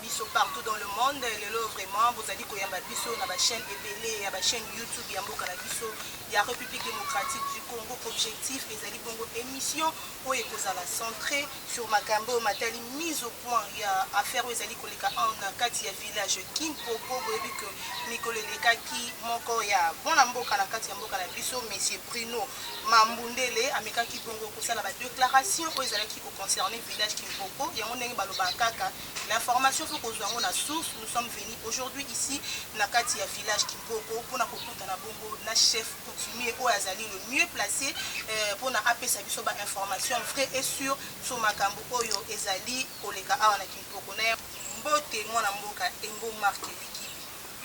Biso partout dans le monde, lelo vraiment vous allez koyamba biso na ba chaîne ebele ya ba chaîne YouTube ya mboka na biso ya République démocratique du Congo. Objectif ezali bongo émission oyo ekozala centré sur makambo matali mise au point ya affaire oyo ezali koleka na kati ya village Kimpopo. Boyebi que mikolo elekaki moko ya bona mboka na kati ya mboka na biso monsieur Bruno Mambundele amekaki bongo kosala ba déclaration oyo ezalaki koconcerner village Kimpopo yango ndenge baloba kaka l'information faut qu'on soit la source. Nous sommes venus aujourd'hui ici na kati ya village Kimpopo pour na kokuta na bongo na chef coutumier o azali le mieux placé pour na apesa biso ba information vraie et sûre sur makambo oyo ezali koleka awa na Kimpopo. Na mbote mwana mboka embo marque likibi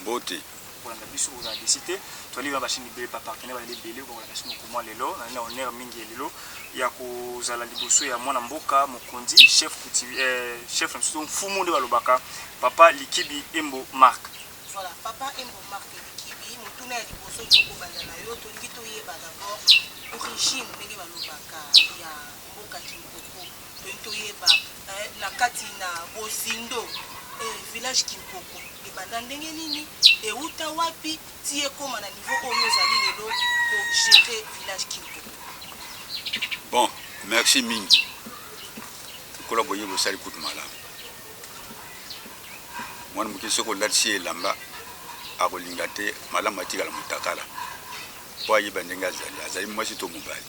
mbote pour la biso on a décidé to ali ba chini be pa partenaire ba lebele ko la biso ko moi lelo na honneur mingi lelo ya kozala liboso ya mwana mboka mokonzi chef coutumier chef mfumu nde balobaka papa Likibi Embo Marc. Voilà, papa Embo Marc Likibi mutuna ya liboso ko banda na yo to lingi to yeba d'abord origine ndenge balobaka ya mboka Kimpopo to yeba na kati na Bozindo village Kimpopo ebanda ndenge nini euta wapi tie koma na niveau oyo ezali lelo ko gérer village Kimpopo. Bon, merci mingi. Kola boye bo sali kutu malamu. Mwana mukisi ko latsi lamba akolinga te malamu atikala mutakala. Po ayi bandenga azali mwasi to mobali.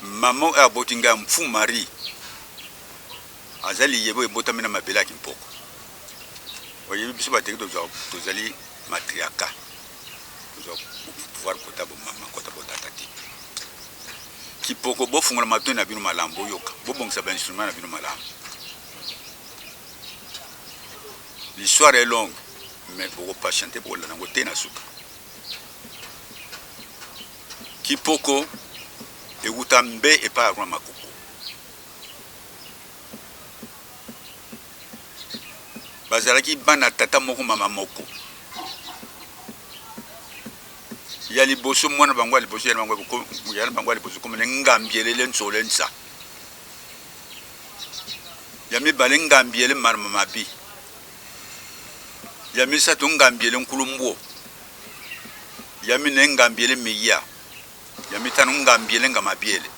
Maman a botinga mfu mari. Azali yebo ebotamina mabela Kimpoko. Oyebi biso bateki tozali matriarcat. Pouvoir kota bo mama kota bo tatati Kipoko bo fungula matoni na bino malambo yoka bo bongisa ba instrument na bino malambo. L'histoire est longue mais pour patienter pour la ngote na suka. Kipoko eutambe e pa agwa makoko bazalaki bana tata moko mama moko ya liboso mwana bangwa liboso ya bangwa liboso comme ngambiele lensole nsa ya mibale ngambiele marma mabi ya misato ngambiele nkulumbo ya mine ngambiele meya ya mitano ngambiele ngamabiele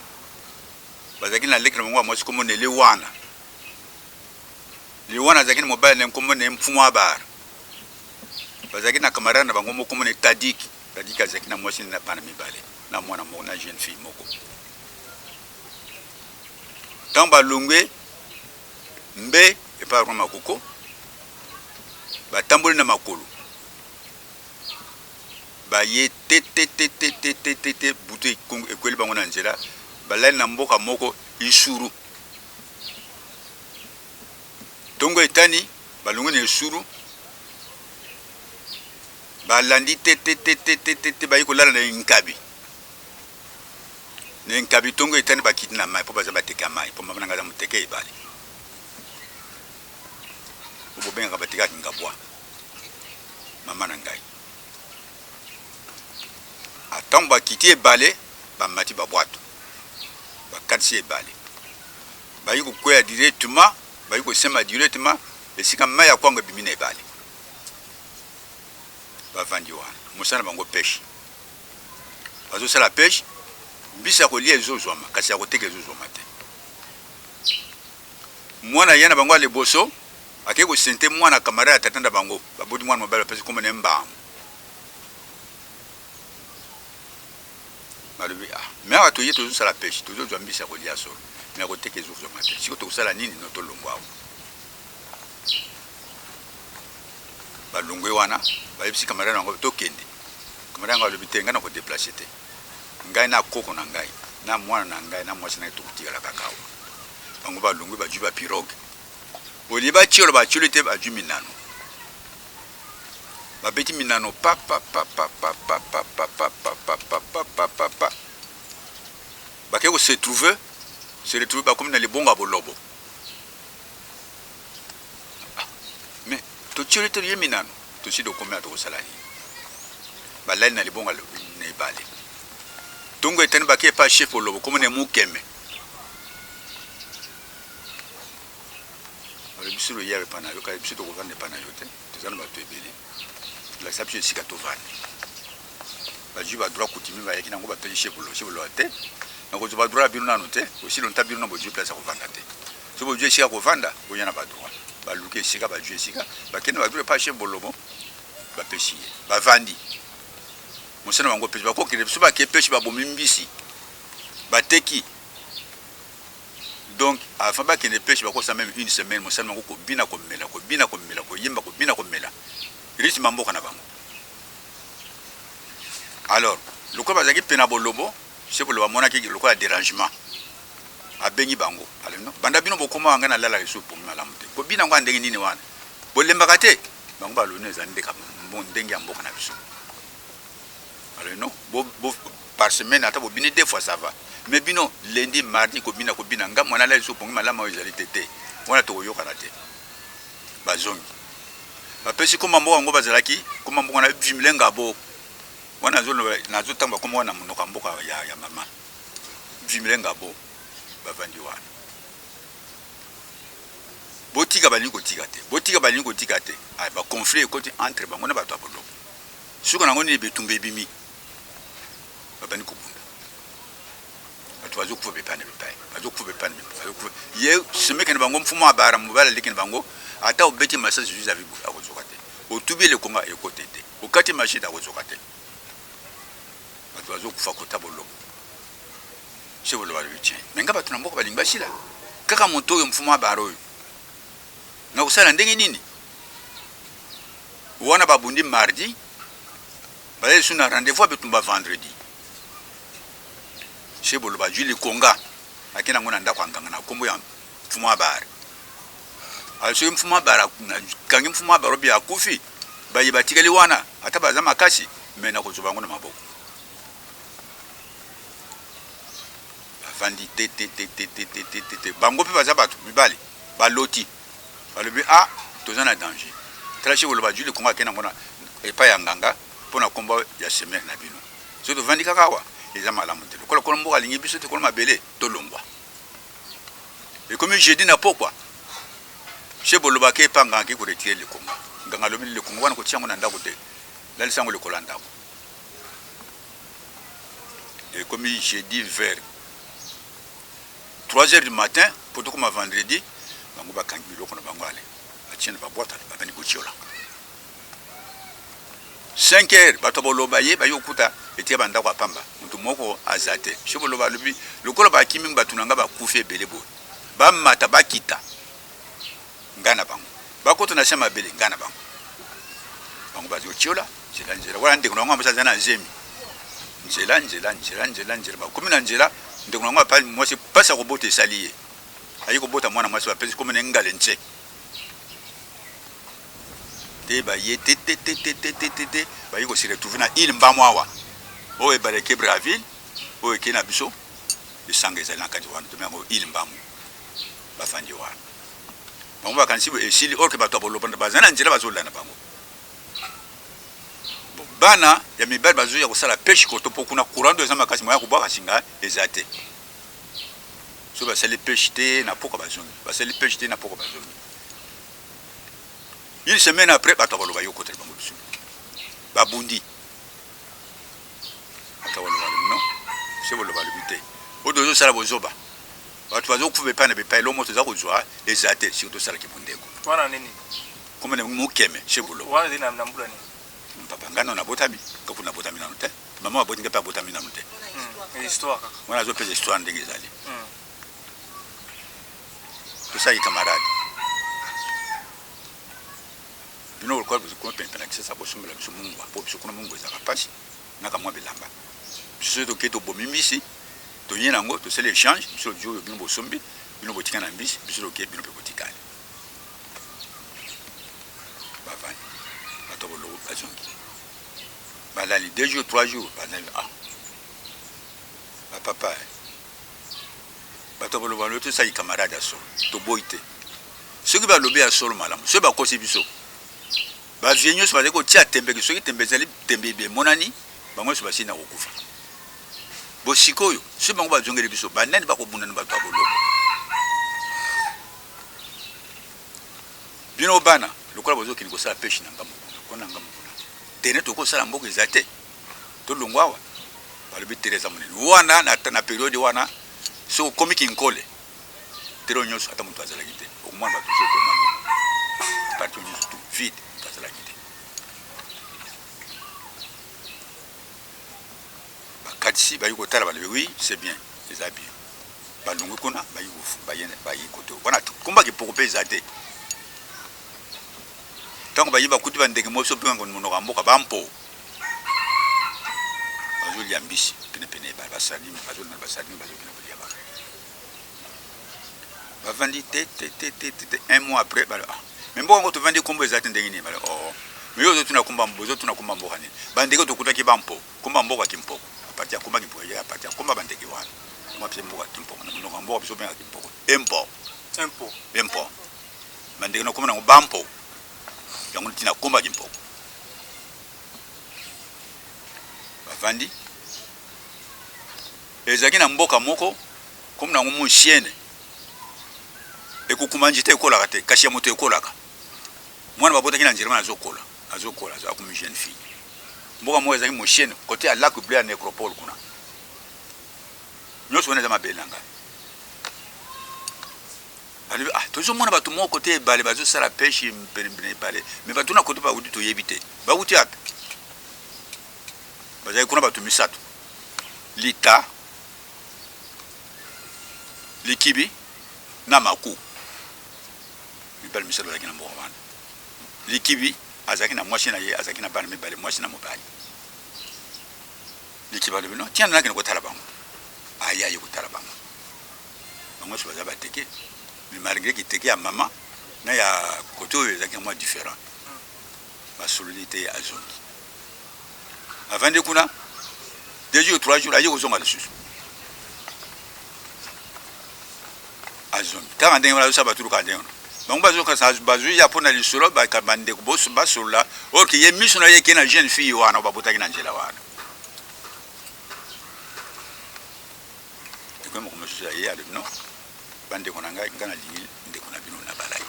bazaki na lekra bangwa mwasi comme ne lewana zaki mobile ne comme ne mfumwa bar bazaki na camarade na bango comme ne tadiki tadika zaki na mwasi na pana mibale na mwana mo na jeune fille moko tamba lungwe mbe e pa kwa makoko batamboli na makolo ba ye te butu ekweli bango na nzela balali na mboka moko isuru tongo etani balungu na isuru balandi te bayi kolala na nkabi tongo etani bakiti na mai po baza bateka mai po mama ngaza muteke ebali bo benga batika ngabwa mama na ngai atamba kiti ebale bamati babwato bakatsi ebale bayi kokwea directement bayi kosema directement esika mai ya kwanga bimina ebale bavandi wana musana bango pêche bazo sala pêche bisa ko lie ezozwama kasi akoteka ezozwama te mwana yana bango ale boso ake ko sente mwana camarade atatanda bango babodi mwana mobile pesa comme nemba malubi mais ato yeto zo sala pêche to zo mbisa ko lia so mais akoteka ezozwama te siko to sala nini noto longwa balungwe wana bayebisi camarade nango tokende camarade nango alobitenga na ko déplacer te ngai na koko na ngai na mwana na ngai na mwasi na tukutika la kakao bango balungwe baju ba pirogue oliba chiolo ba chulite baju minano babeti minano pa bakeko se retrouver ba comme na le bonga bolobo mais to chulite yeminano to sido komea to salani balali na libonga ne bale tongo etani bakie pa chef olobo comme ne mukeme biso lo yawe pana yo ka biso to kovanda pana yo te tozana bato ebele la sapi esika tovanda bazwi badroit coutumier bayaki nango bapesi chebolo te nakozwa badroit ya bino nano te osi lonta bino na bozwi place ya kovanda te so bozwi esika kovanda boya na badroit baluki esika bazwi esika bakende badroit epa chebolomo bapesi ye bavandi mosana bango pesi bakokende biso bakepesi babomi mbisi bateki donc avant bakende pesi bakosa même une semaine mosana bango kobina komela koyemba kobina komela rythme ya mboka na bango. Alors lokola bazalaki pena bolobo chebolobo amonaki lokola dérangement abengi bango aleno banda bino bokoma wanga na lala yesu pomi malamu te kobina ngo ndenge nini wana bolembaka te bango balone ezali ndeka ndenge ya mboka na biso aleno par semaine ata bobini 2 fois ça va mais bino lundi mardi kobina nga mwana la yesu pomi malamu ezali te wana tokoyokana te bazongi bapesi koma mboka ngo bazalaki koma mboka na vimlenga bo wana nazo tamba koma wana munoka mboka ya mama vimlenga bo bavandi wana botika bali kotika te ay ba conflit côté entre bango na bato abolo suko nango ni betumbe bimi babani kubunda bato bazo kufa bepane ye semeke na bango mfumo abara mubala lekene bango ata obeti message juiz avibu akozoka te otubi le konga ekote te okati machine akozoka te bato bazo kufa kota bolo chebolo bali bitien menga bato na mboka balingi basila kaka moto oyo mfumo abara oyo na kusala ndenge nini wana babundi mardi bale suna rendez-vous betumba vendredi chebolo bajui le konga akina ngona ndako anganga na kombo ya mfumo abara also mfumo abara na kangi mfumo abara bi akufi bayi batikali wana ata baza makasi mena kuzuba ngona maboko bavandi te bango pe baza bato mibali baloti balobi tozana danger tala chebolo bajui le konga akina ngona epa ya nganga pona kombo ya semaine na bino so to vandi kakawa eza malamu te kola kolombo alingi biso te koloma bele to longwa et comme j'ai dit na pourquoi chebolo ba ke panga ke ko retirer le kongo nganga lobi le kongo wana ko tiango na ndako te la lisango le kolanda ko et comme j'ai dit vers 3h du matin pour tout comme vendredi bango ba kangi biloko na bango ale atienne ba boîte ba bani ko chiola 5h bato boloba ye ba yokuta etie banda kwa pamba mutu moko azate chebolo ba lobi lokola ba kimi batunanga ba kufe belebo ba mata bakita ngana bango bakoto na shama bele ngana bango bazo chiola njela wala ndeko na ngamba sana nzemi njela ba komina njela ndeko na ngamba mwasi pasa ko bote saliye ayiko bota mwana mwasi ba pesi komina ngale nche te ba yete te ba yiko sire tuvina il mbamwa o e bareke Braville o e kena biso de sangeza na kati wana to mengo il mbamu ba fandi wana bango bakanisi esili orke bato abolobanda bazana njela bazolana bango bana ya mibali bazoya kosala pêche koto pokuna courant eza makasi moya kobwaka singa eza te so basali pêche te na poko bazongi une semaine après bato aboloba yo kote bango biso babundi ata wala no chebolo balobi te odozo sala bozoba bato bazokufa bepana bepai lo moto za kozwa ezate surtout sala kibundeko wana nini comme ne mukeme chebolo wana dina mnambula ni papa ngano na botami kako na botami na te mama abotinga pa botami na te histoire wana zo pesa histoire ndenge ezali tout ça est camarade bino ko ko pena kisa bo sumela biso mungu bo biso kuna mungu ezaka pasi naka mwa bilamba biso to keto bomimisi to yena ngo to sele échange biso dio bino bo sombi bino botika na mbisi biso to ke bino pe botikani bavani bato bolo bazongi balali 2 jours 3 jours banali papa bato bolo balo to sai camarade aso to boite ceux qui va lober à solo malamu ceux ba kosi biso ba vienyo so ba ko tia tembe ke ceux qui tembe zali tembe be monani bango so ba sina kokufa bo sikoyo ceux bango ba jongere biso ba nani ba ko bunana bato bolo bino bana lokola bozo kini kosala pêche na ngambo kuna tene to kosala mboko ezate to longwawa balobi Teresa monene wana na periode wana so komi kinkole tero nyonso ata mutu azalaki te okumwana bato so koma parti nyonso tout vide mutu azalaki te bakatisi bayi kotala balobi oui c'est bien eza bien balongwe kuna bayi kote wana komba kipoko mpe eza te ntango bayi bakuti bandeke moso mpe ngo monoko ya mboka bampo bazolia mbisi penepene basalimi bazolina basalimi bazokina kolia baka bavandi te un mois après mais mboka ngo tovandi kombo eza te ndenge nini bala mais yo ozotuna komba mboka nini bandeke tokutaki bampo komba mboka kimpoko apati ya komba kimpoko ya apati ya komba bandeke wana komba pise mboka kimpoko na monoko ya mboka biso benga kimpoko import bandeke na komba nango bampo yango tina komba kimpoko bavandi ezalaki na mboka moko komi nango monsiene ekokuma njita ekolaka te kasi ya moto ekolaka mwana babotaki na nzela azokola azakomi jeune fille mboka moko ezalaki monsiene kote ya lac bleu ya nécropole kuna nyonso wana eza mabele na ngai balobi tozomona bato moko kote ebale bazosala peshe penepene ebale me bato na kote bauti toyebi te bauti ape bazalaki kuna bato misato lita likibi na maku mibali misato bazalaki na mboka wana likibi azalaki na mwasi na ye azalaki na bana mibale mwasi na mobali likibi alobi no tiana nakende kotala bango ayaye kotala bango bango nyonso baza bateke mais malgré kiteke ya mama na ya kote oyo ezalaki mwa différent basololi te azongi avandi kuna 2 jours 3 jours aye kozonga lisusu azongi tanga ndenge bazosala batuluka ndenge bango bazoya mpona lisolo bandeko basolola orke ye miso na ye ke na jeune fille wana babotaki na nzela wana ekoye moko mosusu ya ye alobi no bandeko na ngai nga nalingi ndeko na bino na balai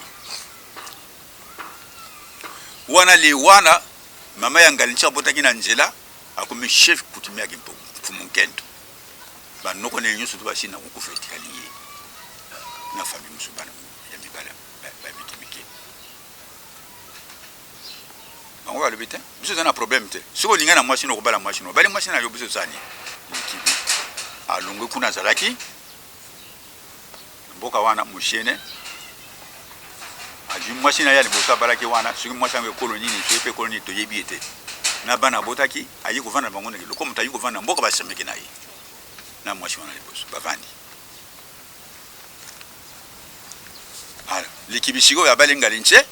wana le wana mama ya ngalinchi abotaki na nzela akomi chef coutumier ya mfumu nkento banoko na nyonso to basina kokufa etikali ye na famille mosusu bana ya mibala bamikimiki bango balobi te biso eza na problème te soki olingai na mwasi no okobala mwasi no obali mwasi na yo biso ezani likibi alongwe kuna azalaki mboka wana musiene aju mwasi na ya liboso abalaki wana soki mwasi yango ekolo nini soki mpe ekolo nini toyebi ete na bana abotaki aye kovanda na bango ndenge loko moto aye kovanda na mboka basemeki na ye na mwasi wana liboso bavandi ala likibi sikoyo abali ngalinche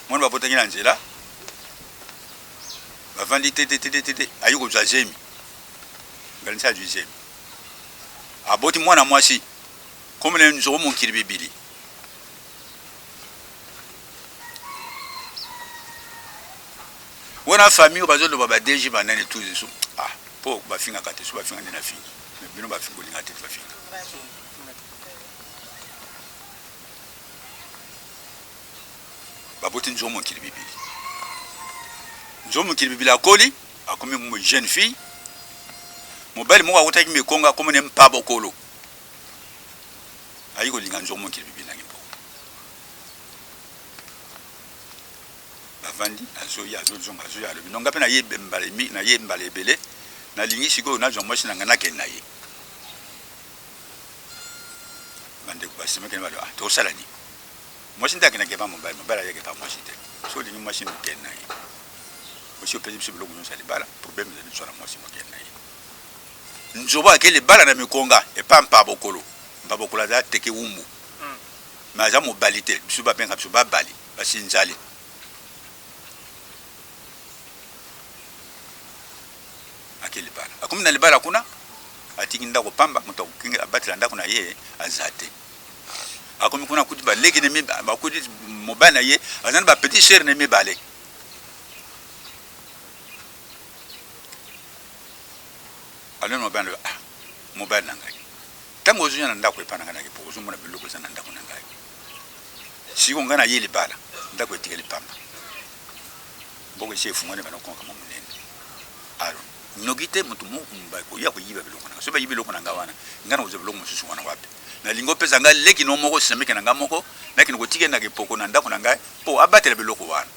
mwana babotaki na nzela bavandi te aye kozwa zemi ngalinche azwi zemi aboti mwana mwasi comme les nzoro monkili bibili wana famille bazoloba ba DG banane tous eso po bafinga kate so bafinga ndena fingi mais bino bafinga linga te bafinga baboti nzoro monkili bibili akoli akomi mo jeune fille mobali moko akotaki mekonga comme ne mpabo kolo ayi kolinga nzomo mokili bibi na ngimbo bavandi azoya alobi nonga mpe na ye mbala ebele nalingi sikoyo nazwa mwasi na ngai nakende na ye bandeko basemekene balo tosala nini mwasi nde akendaki pa mobali ayeke pa mwasi te so olingi mwasi mokende na ye osi opesi biso biloko nyonso ya libala problème ezali biso na mwasi mokende na ye nzobo ake libala na mikonga epa mpa bokolo mbabokolo aza teke wumbu me aza mobali te biso babenga biso babali basinzali ake libala akomi na libala kuna atiki ndako pamba moto abatela ndako na ye aza te akomi kuna kuti baleki ne bakuti mobali na ye aza na bapetit sere ne mibale aloni mobali mobali na ngai ntango ozoya na ndako epa na ngai nake po ozomona biloko eza na ndako na ngai si on gana yeli bala ndako etikeli pamba boko chef ngone bana konka mo munene alo nogite mutu mo kumba ko ya ko yiba biloko na so ba yiba biloko na ngawana ngana uze biloko mususu wana wapi na lingo pesa nga leki no moko semeke na ngamoko na kino ko tikenda ke poko na ndako na ngai po abatela biloko wana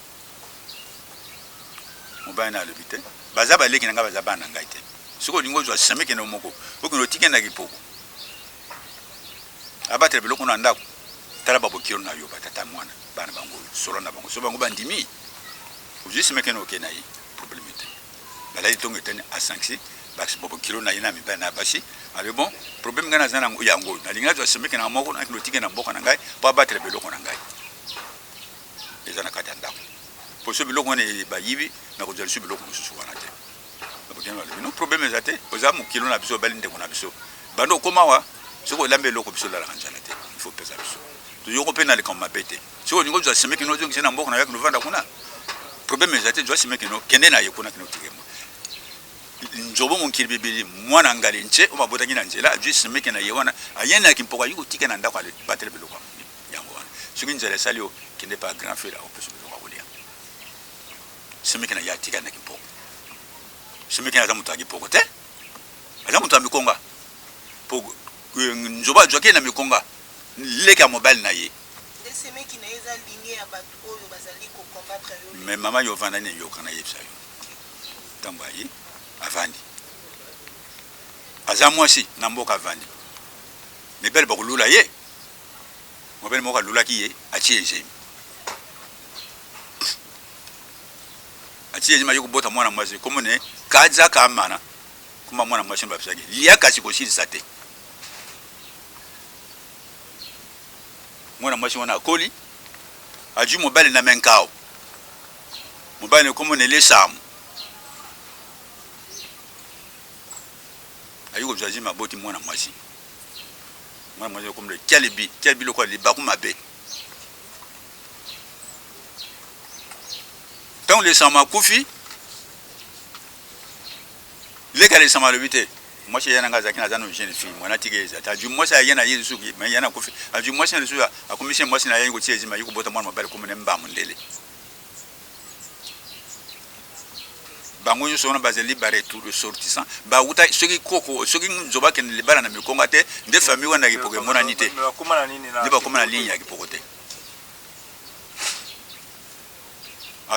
mobana le bite bazaba leki na nga bazaba na ngai te siko lingo zo semeke na moko okino tikenda ke poko abatela biloko na ndako tala babo kiro na yo batata mwana bana bango solo na bango so bango bandimi ujisi meke no kenai probabilité balai tongo tene a 5 bax babo kiro na ina mi bana bashi ale bon problème ngana zana yango na linga zo semeke na moko na kino tike na mboka na ngai po abatela biloko na ngai ezana kata ndako po so biloko ne bayibi na ko jalisu biloko mususu wana te babo kiro no problème ezate ozamu kilo na biso balinde ko na biso bando komawa soko lambe loko biso la kanjana te il faut pesa biso toujours ko pena le comme mabete soko ningo zo semeke no zo ngina mboka na yakino vanda kuna problème ezate zo semeke no kende na yekuna kino tigemo njobo mon kiribibili mwana ngali nche o mabota ngina njela ju semeke na yewana ayena kimpoka yuko tika na ndako ale batele biloko yango wana soko njela salio kende pas grand frère au peso biloko kolia semeke na ya tika na kimpoka semeke na zamuta kipoko te azamuta mikonga pogo njoba joke na mikonga leka mobile na ye deseme ki na eza ligne ya bato oyo bazali ko combattre yo mais mama yo vanda ne yo kana yebsa yo tamba yi avandi azamwasi na mboka avandi ne bel ba kulula ye mobile moka lula ki ye achieze ma yo kubota mwana mwasi komone kaza kamana kuma mwana mwasi mbapsaki liya kasi ko shiri sate mwana mwasi wana koli aju mobile na menkao mobile komo ne lesamu ayiko jaji maboti mwana mwasi komo le kelebi lokwa libaku mabe tant lesama kufi leka lesama le bite moi c'est yana ngaza kina zanu jeune fille mwana tigeza taju moi ça yana yesu ki mais yana kofi aju moi c'est le suya a commission moi c'est na yango tiezi ma yuko bota mwana mabale comme ne mba mundele bango yo sona bazeli bare tout le sortissant ba uta soki koko soki nzoba ken libala na mikonga te nde famille wana ki pokemon anite bakoma na nini na ba koma na ligne ya ki pokote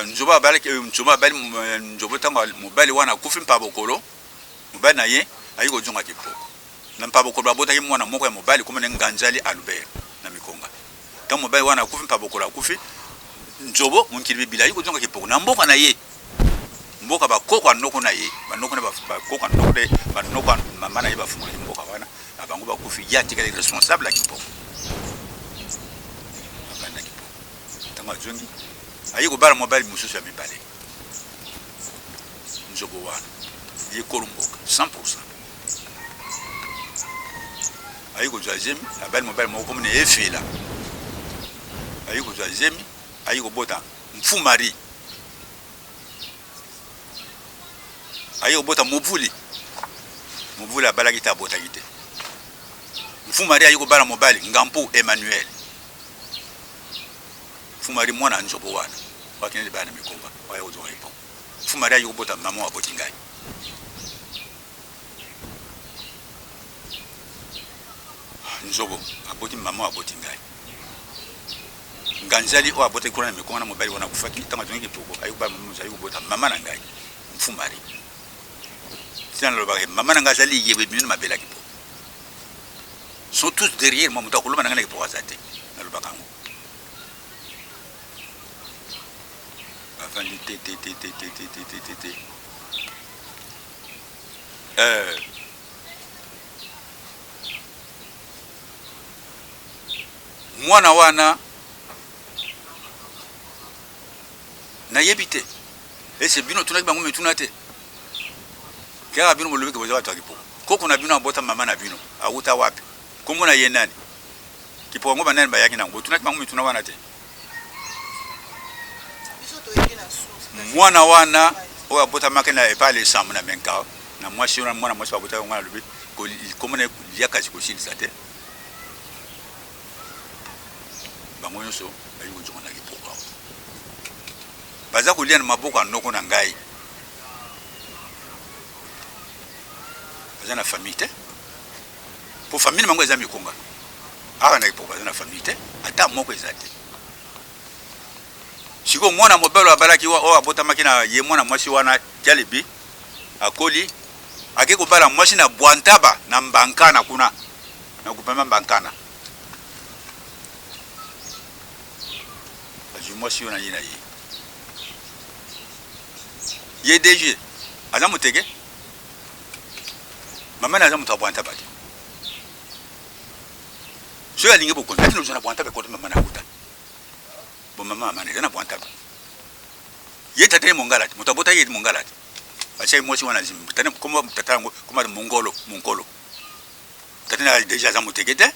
nzoba bale nzoba bale nzoba tanga mobile wana kufi mpa bokolo mobile na ye ayiko zonga kipo na mpabo ko babota ki mwana moko ya mobile comme ne nganjali Albert na mikonga tant mobile wana kufi mpabo ko la kufi njobo munkiri bila ayiko zonga kipo na mboka na ye mboka ba kokwa noko na ye ba noko na ba kokwa noko de ba noko mama na ye ba fumula mboka wana abango ba kufi ya tika responsable kipo abana kipo tanga zongi ayiko bara mobile mususu ya mibale njobo wana ye kolomboka 100%. Ayiko jazemi abali mobile moko comme ne efela ayiko jazemi ayiko bota mfumari ayiko bota mobuli abala kita bota kite mfumari ayiko bala mobile ngampo Emmanuel mfumari mwana njobo wana wakene bana mikomba ayiko zonga ipo mfumari ayiko bota mama wa botingai nzobo aboti mama aboti ngai nganjali o abote kuna na mikonga na mobile wana kufaki tanga zongi poko ayuba mama ayuba bota mama na ngai mfumari tana lo ba mama na ngazali yebe binu mabela kipo sont tous derrière moi muta kuluma na ngana kipo azate na lo bakango afandi te mwana wana na yebite ese bino tunaki bango metunate kaya bino bolobi ke boza watu akipo koko na bino abota mama na bino awuta wapi kombo na ye nani kipo ngo banani bayaki nango tunaki bango metuna wana te mwana wana o abota makena e pale samu na menka na mwasi mwana mwasi abota ngwana lobi ko komone liaka siko shili sate bango nyonso bayi kozonga na lipoko awa baza kolia na maboko ya ndoko na ngai baza na famille te po famille bango eza mikonga aka na lipoko baza na famille te ata moko eza te siko mwana mobelo abalaki oyo abotamaki na ye mwana mwasi wana jalibi akoli ake kobala mwasi na bwantaba na mbankana kuna na kupema mbankana azwi mwasi oyo na ye na ye ye DG aza moteke mama na aza moto ya bwantaba te soki alingi bokonzi ati nozwa na bwantaba ekoto mama na kuta bo mama amana eza na bwantaba ye tata ye mongala te moto abota ye mongala te batiaki mwasi wana zimbi tane koma tata yango koma monkolo tata na deja aza moteke te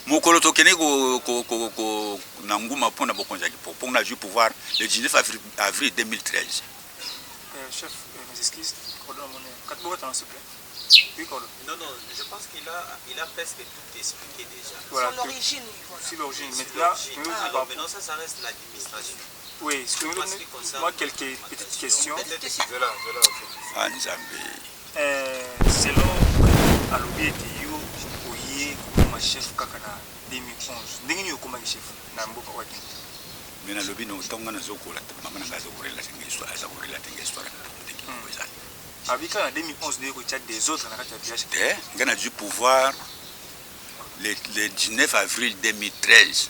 mokolo tokende na nguma mpona bokonzi ya kipoko mpongo nazwi pouvoir le 19 avril 2013 Chef, mes excuses. Non, je pense qu'il a presque tout expliqué déjà. Voilà, sur l'origine. sur l'origine. Maintenant, ça reste l'administration. Oui, moi quelques petites questions. Selon Alobi et Yo, Oye, comme chef Kakana 2011, ndenge ni okoma chef na mboka wa Kenya. Mais na lobi no tonga na zokola mama na ngazo korela tenga histoire aza korela tenga histoire Avec en 2011 de ko des autres na kati ya village ngana du pouvoir le 19 avril 2013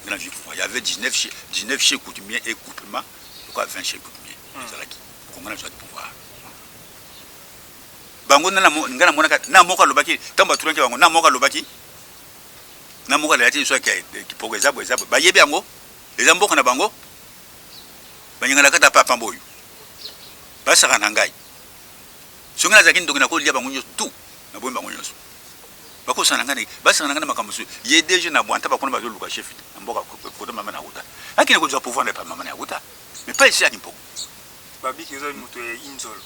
ngana du pouvoir il y avait 19 chez coutumiers et couplement pourquoi 20 chez coutumiers ezalaki ko ngana du pouvoir bango na ngana mona na moka lobaki tamba turanke bango na moka lobaki na moka la yati so ki poko ezabo ba yebi yango eza mboka na bango banyangala kata papa mboyo basaka na ngai songa na zakini ndokina ko lia bango nyonso tout na boyemba bango nyonso bakosana ngani basaka na ngana makamusu ye déjà na bwanta bakona bazo luka chef na mboka ko mama na uta akini ko za pouvoir na pa mama na uta mais pas ici à Kimpo babi ki zo muto ya inzolo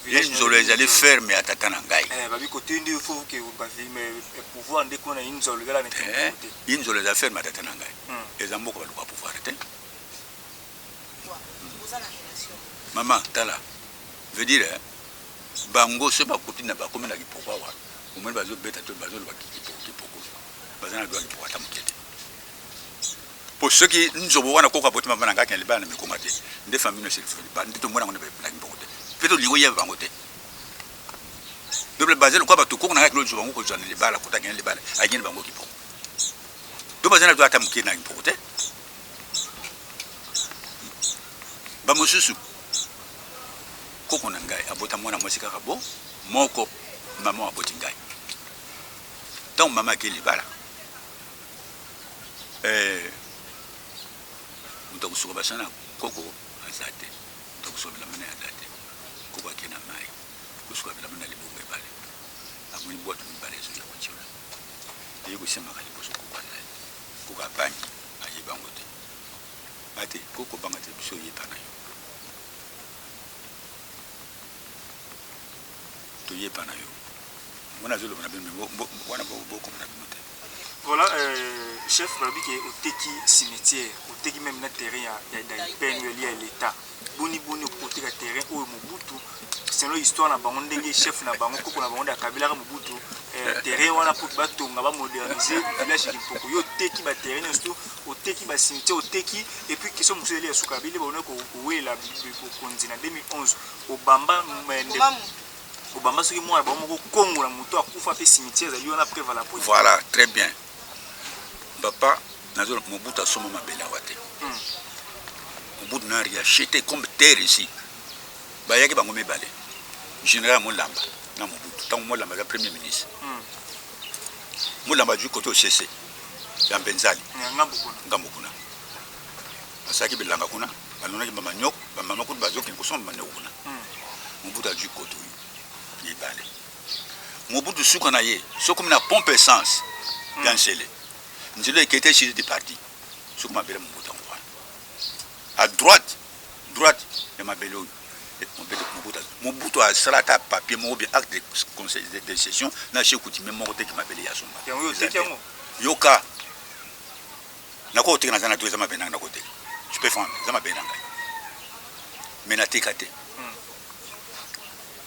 inzolo ezali ferme ya tata na ngai babi ko tindi il faut que ba mais pouvoir ndeko na inzolo gala na inzolo za ferme ya tata na ngai eza mboka baluka pouvoir te maman tala veut dire bango se bakopi na bakomi na kipoko awa omoni bazobeta to bazoloba kipoko baza na doa kipoko ata moke te po soki nzobo wana koka boti mama na ngaki na libala na mikonga te nde famille no selifoni nde tomona ngo na kipoko te mpe tolingo yeba bango te doble bazelo kwa bato koko na ngaki lozo bango kozwa na libala kotaki na libala agende bango kipoko do baza na doa ata moke na kipoko te bamosusu koko na ngai abota mwana mwasi kaka bo moko mama aboti ngai donc mama ke libala mutakusuka basana koko azate mutakusuka bila mana azate koko akena mai kusuka bila mana libunga bale amuni bwatu mbale zo ya kuchira iyo kusema kali kusuka kwa ngai koko abangi ayibango te ate koko banga te biso yepana yo yepana yo mona zolo na bimbe wana boko na bimote voilà chef babi ke oteki cimetière oteki même na terrain ya peine ya l'état boni oteka terrain o Mobutu selon histoire na bango ndenge chef na bango koko na bango da kabila ka Mobutu terrain wana pour batonga ba moderniser village Limpopo yo oteki ba terrain surtout oteki ba cimetière oteki et puis question monsieur ya sukabile ba ona ko wela ko konzina 2011 obamba Obama soki mwana ba moko Congo la moto akufa pe cimetière za yona preuve la police. Voilà, très bien. Papa nazo Mobutu asoma mabela wate. Mobutu n'a rien acheté comme terre ici. Ba yaki bango mebale. Général Mulamba na Mobutu. Tant Mulamba le premier ministre. Mulamba du côté au CC. Ya Benzali. Ngambo kuna. Asaki bilanga kuna. Balona ki mama nyok, ba mama kutu bazoki kusoma manyok kuna. Mobutu a du côté. Libale. Mobutu suka na ye, so comme na pompe essence dans celle. Nzelo qui était chez des partis. So comme belle Mobutu ngwa. À droite, il y a ma belle. Mobutu a salata papier moko bien acte de conseil de session na chez coutumier moko te qui m'appelle Yasumba. Yoka. Na ko te na zana tuza mabena na ko te. Je peux faire ça mabena ngai. Mais na te kate.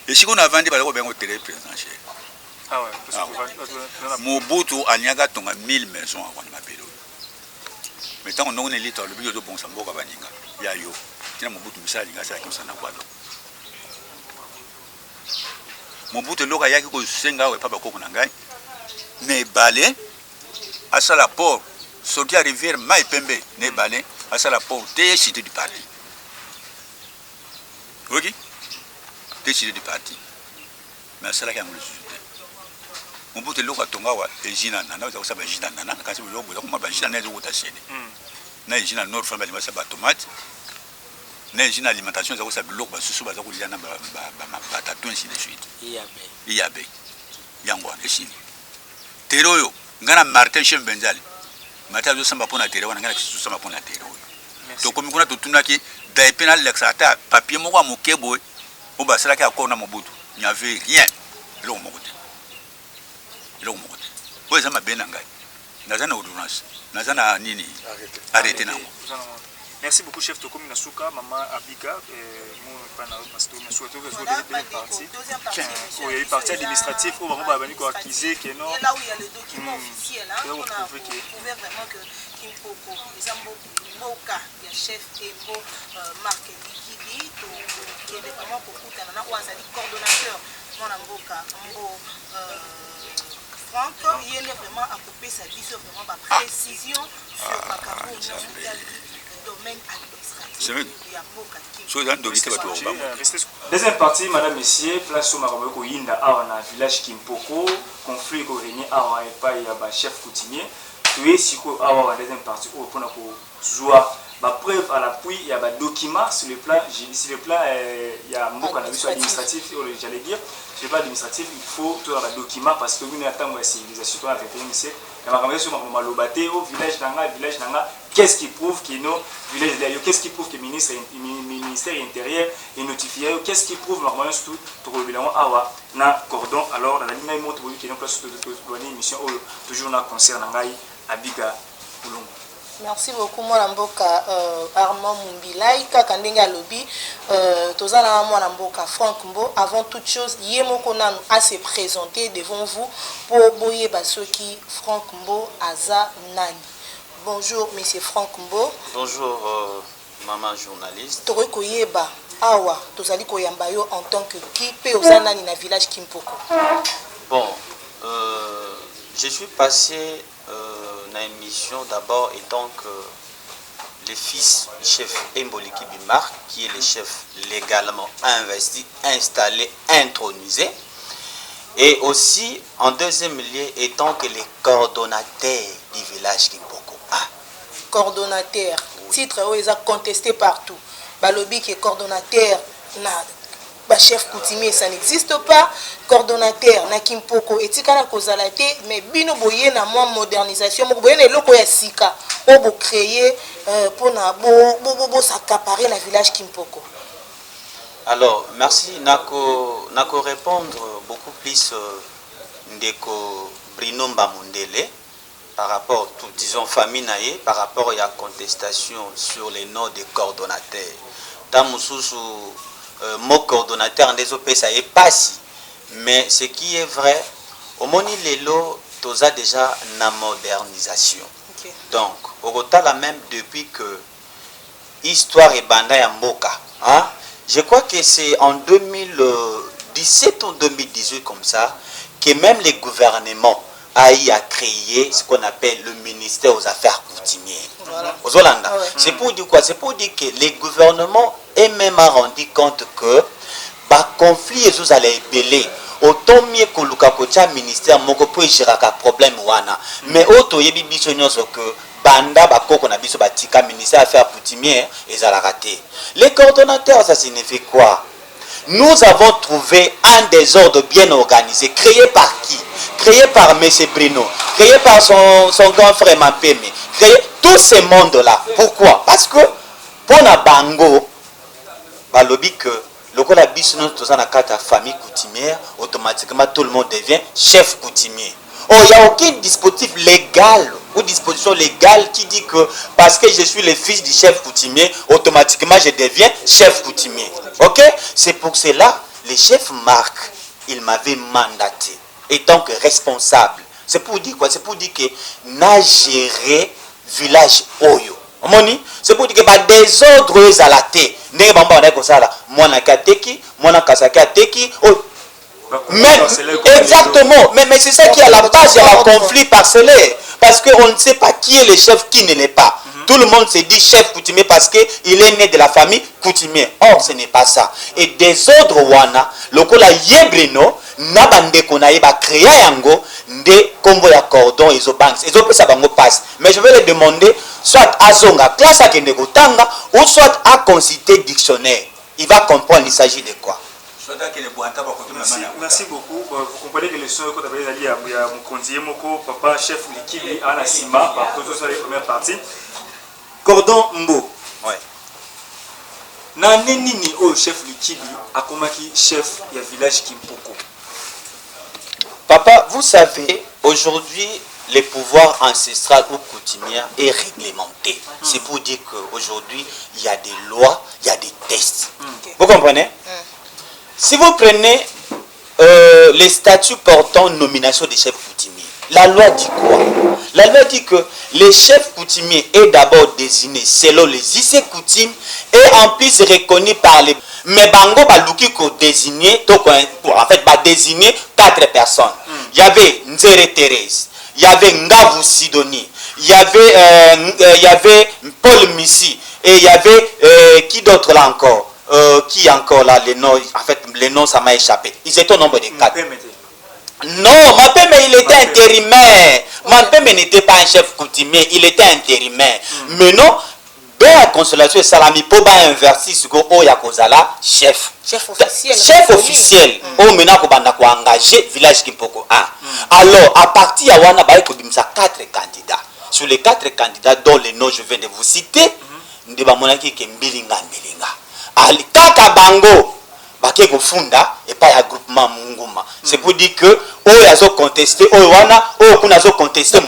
Et si on a vendu ba ko bengo télé président chez. Ah ouais. Mobutu anyaga tonga 1000 maisons avant mabelo. Mais tant on a une élite le but de bon samboka baninga. Ya yo. Tina Mobutu misala linga sa kimsa na kwalo. Mobutu loka yaki ko senga we papa koko na ngai. Ne balé à la port sorti à rivière mai pembe ne balé à la port te cité du parti. OK? Te cité du parti. Mais à la kangolo suite. Mobutu loka tonga wa ejina nana za kusaba ejina nana kasi lobo ko mabajina na zo kutashene. Na ejina nord famille ba sa tomate. Na ejina alimentation za kusaba biloko ba susu ba za kulia na ba tatu ainsi de suite. Iyabe yango eshini teroyo ngana Martin Chem Benzali mata zo samba pona tere wana ngana kisu samba pona tere oyo to komi kuna to tunaki da penal lexata papier moko amokebo o basala ka akona Mobutu n'y avait rien lo mokote o ezama bena ngai nazana ordonnance nazana nini arrêter nango. Merci beaucoup, chef Tokomi Nasuka, maman Abiga, mon pasteur Nasuka, deuxième partie. Il y a une partie administrative où on va venir acquiser que non. Là où il y a le document officiel, on a prouvé vraiment que Kimpoko, les Amboka, il y a chef Embo, Marc Likidi, qui est vraiment pour tout un an, où on a dit coordonnateur, mon Amboka, Ambo. Franck, il est vraiment à couper sa vision, vraiment ma précision sur Makabo, domaine administratif. Deuxième partie, madame, messieurs, place au Maroc, Yinda, Awana, village Kimpoko, conflit au Réunion, Awa et pas, il y a chef coutumier. Tu es si quoi, Awa, deuxième partie, au point de joie. Ma preuve à l'appui, il y a un document sur le plan, il y a un mot administratif, j'allais dire, sur le plan administratif, il faut tout un document parce que nous attendons la civilisation dans le 21e siècle. Au village Nanga, qu'est-ce qui prouve que nos villages d'ailleurs, qu'est-ce qui prouve que le ministère intérieur est notifié, qu'est-ce qui prouve normalement surtout tout le bilan awa na cordon alors dans la ligne même autre qui est en place de l'émission toujours na concert Nangai Abiga Boulongo. Merci beaucoup Mwana Mboka Armand Mumbilai kaka ndenge alobi tozana Mwana Mboka Franck Mbo avant toute chose yemoko nanu à se présenter devant vous pour boyer basoki Franck Mbo aza nani. Bonjour monsieur Franck Mbo. Bonjour maman journaliste. Tore koyeba awa tozali koyamba yo en tant que qui pe oza nani na village Kimpoko. Bon je suis passé dans l'émission d'abord étant que le fils du chef Emboliki Bimar, qui est le chef légalement investi, installé, intronisé, et aussi en deuxième lieu étant que les coordonnateurs du village Kimpoko. Coordonnateur, oui. Titre où ils ont contesté partout. Balobi qui est coordonnateur na chef coutumier, ça n'existe pas. Coordonnateur na Kimpoko etikana kozalate mais bino boye na moi modernisation mo boye na eloko ya sika o bo créer pour na bo s'accaparer na village Kimpoko. Alors merci nako répondre beaucoup plus ndeko Bruno Mbamundele par rapport tout disons famille naé par rapport à la contestation sur les noms des coordonnateurs. Tamususu mon coordonnateur en des OP ça est pas si mais ce qui est vrai au moni lelo toza déjà na modernisation. Okay. Donc au total même depuis que histoire et banda ya mboka hein? Je crois que c'est en 2017 ou 2018 comme ça que même les gouvernements a créé ce qu'on appelle le ministère aux affaires coutumières. Voilà. Ah ouais. C'est pour dire quoi? C'est pour dire que les gouvernements eux-mêmes ont rendu compte que bah conflit et vous allez épeler autant mieux que le capocha ministère moko peut gérer un problème wana mais auto yebi biso nyonso que banda ba koko na biso batika ministère affaires coutumières et ça l'a raté. Les coordonnateurs ça signifie quoi? Nous avons trouvé un désordre bien organisé, créé par qui? Créé par M. Bruno, créé par son grand frère Mapeme, créé tout ce monde-là. Pourquoi? Parce que pour la bango, balobi que Le coup la bis nous dans la carte famille coutumière, automatiquement tout le monde devient chef coutumier. Oh, il n'y a aucun dispositif légal ou disposition légale qui dit que parce que je suis le fils du chef coutumier, automatiquement je deviens chef coutumier. Ok? C'est pour cela, le chef Marc, il m'avait mandaté, étant que responsable. C'est pour dire quoi? C'est pour dire que n'a géré village Oyo. C'est pour dire que bah, désordre à la tête. Moi, exactement, mais c'est ça qui est à la base, il y a un conflit parcellaire. Parce qu'on ne sait pas qui est le chef, qui ne l'est pas. Tout le monde se dit chef coutumier parce qu'il est né de la famille coutumier. Or, ce n'est pas ça. Et désordre wana, lokola yebrino, nabande konaye ba créer yango, de combo ya cordon et zo banks. Et zo peut ça bango passe. Mais je vais le demander, soit à zonga, classe à kenegotanga, ou soit à consulter dictionnaire. Il va comprendre il s'agit de quoi. Merci beaucoup. Vous comprenez que les soins que vous avez dit à mon conseiller, papa chef Likibi, Anna Sima, par contre, ça les premières parties. Cordon Mbo. Ouais. Nani au chef Likibi a commis chef du village Kimpoko. Papa, vous savez, aujourd'hui, le pouvoir ancestral ou coutumier est réglementé. C'est pour dire qu'aujourd'hui, il y a des lois, il y a des tests. Vous comprenez? Si vous prenez les statuts portant nomination des chefs coutumiers, la loi dit quoi? La loi dit que les chefs coutumiers est d'abord désigné selon les IC coutumes et en plus reconnu par les... Mais Bango Baluki ko désigné, en fait, désigné 4 personnes. Il y avait Nzere Thérèse, il y avait Ngavu Sidoni, il y avait Paul Missi, et il y avait qui d'autre là encore? Qui encore là, les noms, en fait, les noms ça m'a échappé. Ils étaient au nombre de 4. Non, Mapeme il était intérimaire. Mapeme n'était pas un chef coutumier, il était intérimaire. Mais non, dans la consolation, Salami Poba inversi sur Oyakozala, chef. Chef officiel. Chef officiel. Oh, maintenant, on a engagé village Kimpoko 1. Alors, à partir de Wana, il y a 4 candidats. Sur les 4 candidats dont les noms je viens de vous citer, nous devons dire Mbilinga. Kaka Bango bake kofunda et pas un groupement Munguma. C'est pour dire que oyo azo contester oyo wana oyo kuna azo contester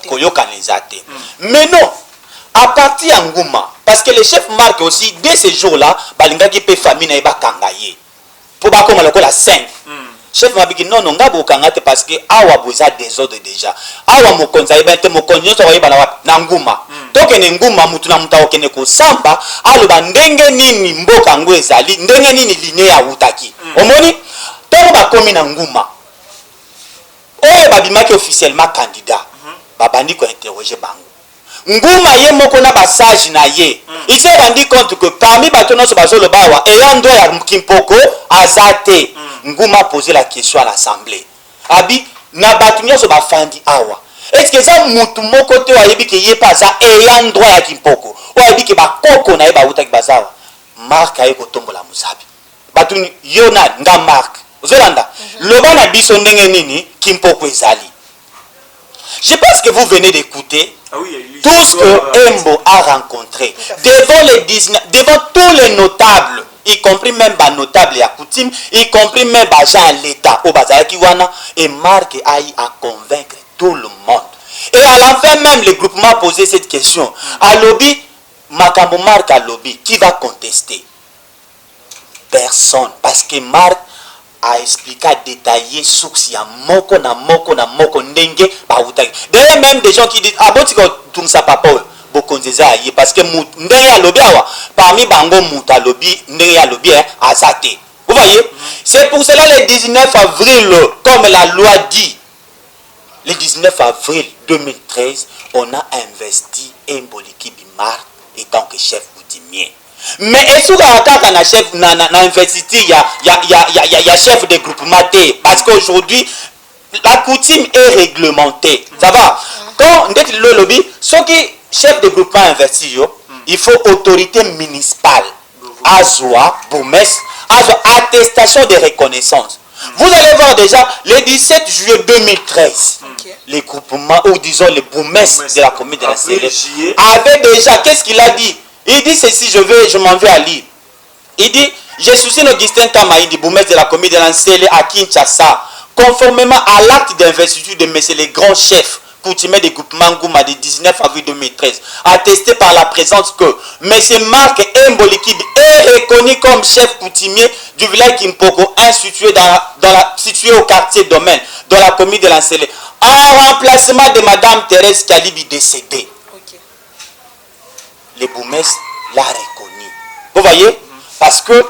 koyokanezate. Mais non, à partir de Nguma, parce que le chef Marc aussi dès ce jour-là balingaki pe famille na ba kangaye. Pour ba koma lokola 5. Chef mabiki non ngabo kangate parce que awa boza désordre déjà. Awa mokonza ibente mokonyo so wayeba na Nguma. Toke ne Nguma mutu na muta okene ko samba aloba ndenge nini mboka ngo ezali ndenge nini ligne ya utaki. Omoni to ba komi na Nguma. Oyo babimaki officiellement candidat. Babandi ko interroger bango. Nguma ye moko na basage na ye. Il s'est rendu compte que parmi batono so bazolo bawa eyando ya Kimpoko azate. Nguma a posé la question à l'Assemblée. Abi, na batumia so bafandi awa. Est-ce que ça mutu moko te wa yebi ke ye pas ça ayant droit ya Kimpoko? Ou yebi ke ba koko na ye ba uta ki bazawa. Mark aye ko tombola musabi. Batuni yona nga Mark. Ozolanda. Loba na biso ndenge nini Kimpoko ezali. Je pense que vous venez d'écouter tout ce que Embo a rencontré devant tous les notables, y compris même les notables et coutumes, y compris même les gens de l'État, et Marc a convaincre tout le monde. Et à la fin même, le groupement a posé cette question. À lobby, Makambo Marc à lobby, qui va contester? Personne. Parce que Marc a expliqué, a détaillé source ya moko na moko ndenge ba utaki. D'ailleurs même des gens qui disent ah bon tu tout ça papa bokonzeza ayi parce que ndenge ya lobby awa parmi bango muta lobby ndenge ya lobby azate. Vous voyez? C'est pour cela le 19 avril comme la loi dit. Le 19 avril 2013, on a investi Mboliki Bimar étant que chef coutumier. Mais est-ce que na chef na investiti il y a chef de groupement parce qu'aujourd'hui la coutume est réglementée. Ça va? Quand on dit le lobby, ce qui chef de groupement investi il faut autorité municipale, Azoa, bourgmestre, Azoa attestation de reconnaissance. Vous allez voir déjà le 17 juillet 2013, les groupements ou disons les bourgmestres de la commune de la Sélé avait déjà qu'est-ce qu'il a dit? Il dit ceci, je m'en vais à lire. Il dit, Je soutiens Augustin Kamaïdi, bourgmestre de la commune de Lansele à Kinshasa, conformément à l'acte d'investiture de M. le grand chef coutumier du groupement Ngouma du 19 avril 2013, attesté par la présence que M. Marc Mbolikibi est reconnu comme chef coutumier du village Kimpoko, situé au quartier Domaine, dans la commune de Lansele, en remplacement de Mme Thérèse Kalibi décédée. Ok. Le bourgmestre l'a reconnu. Vous voyez? Parce qu'il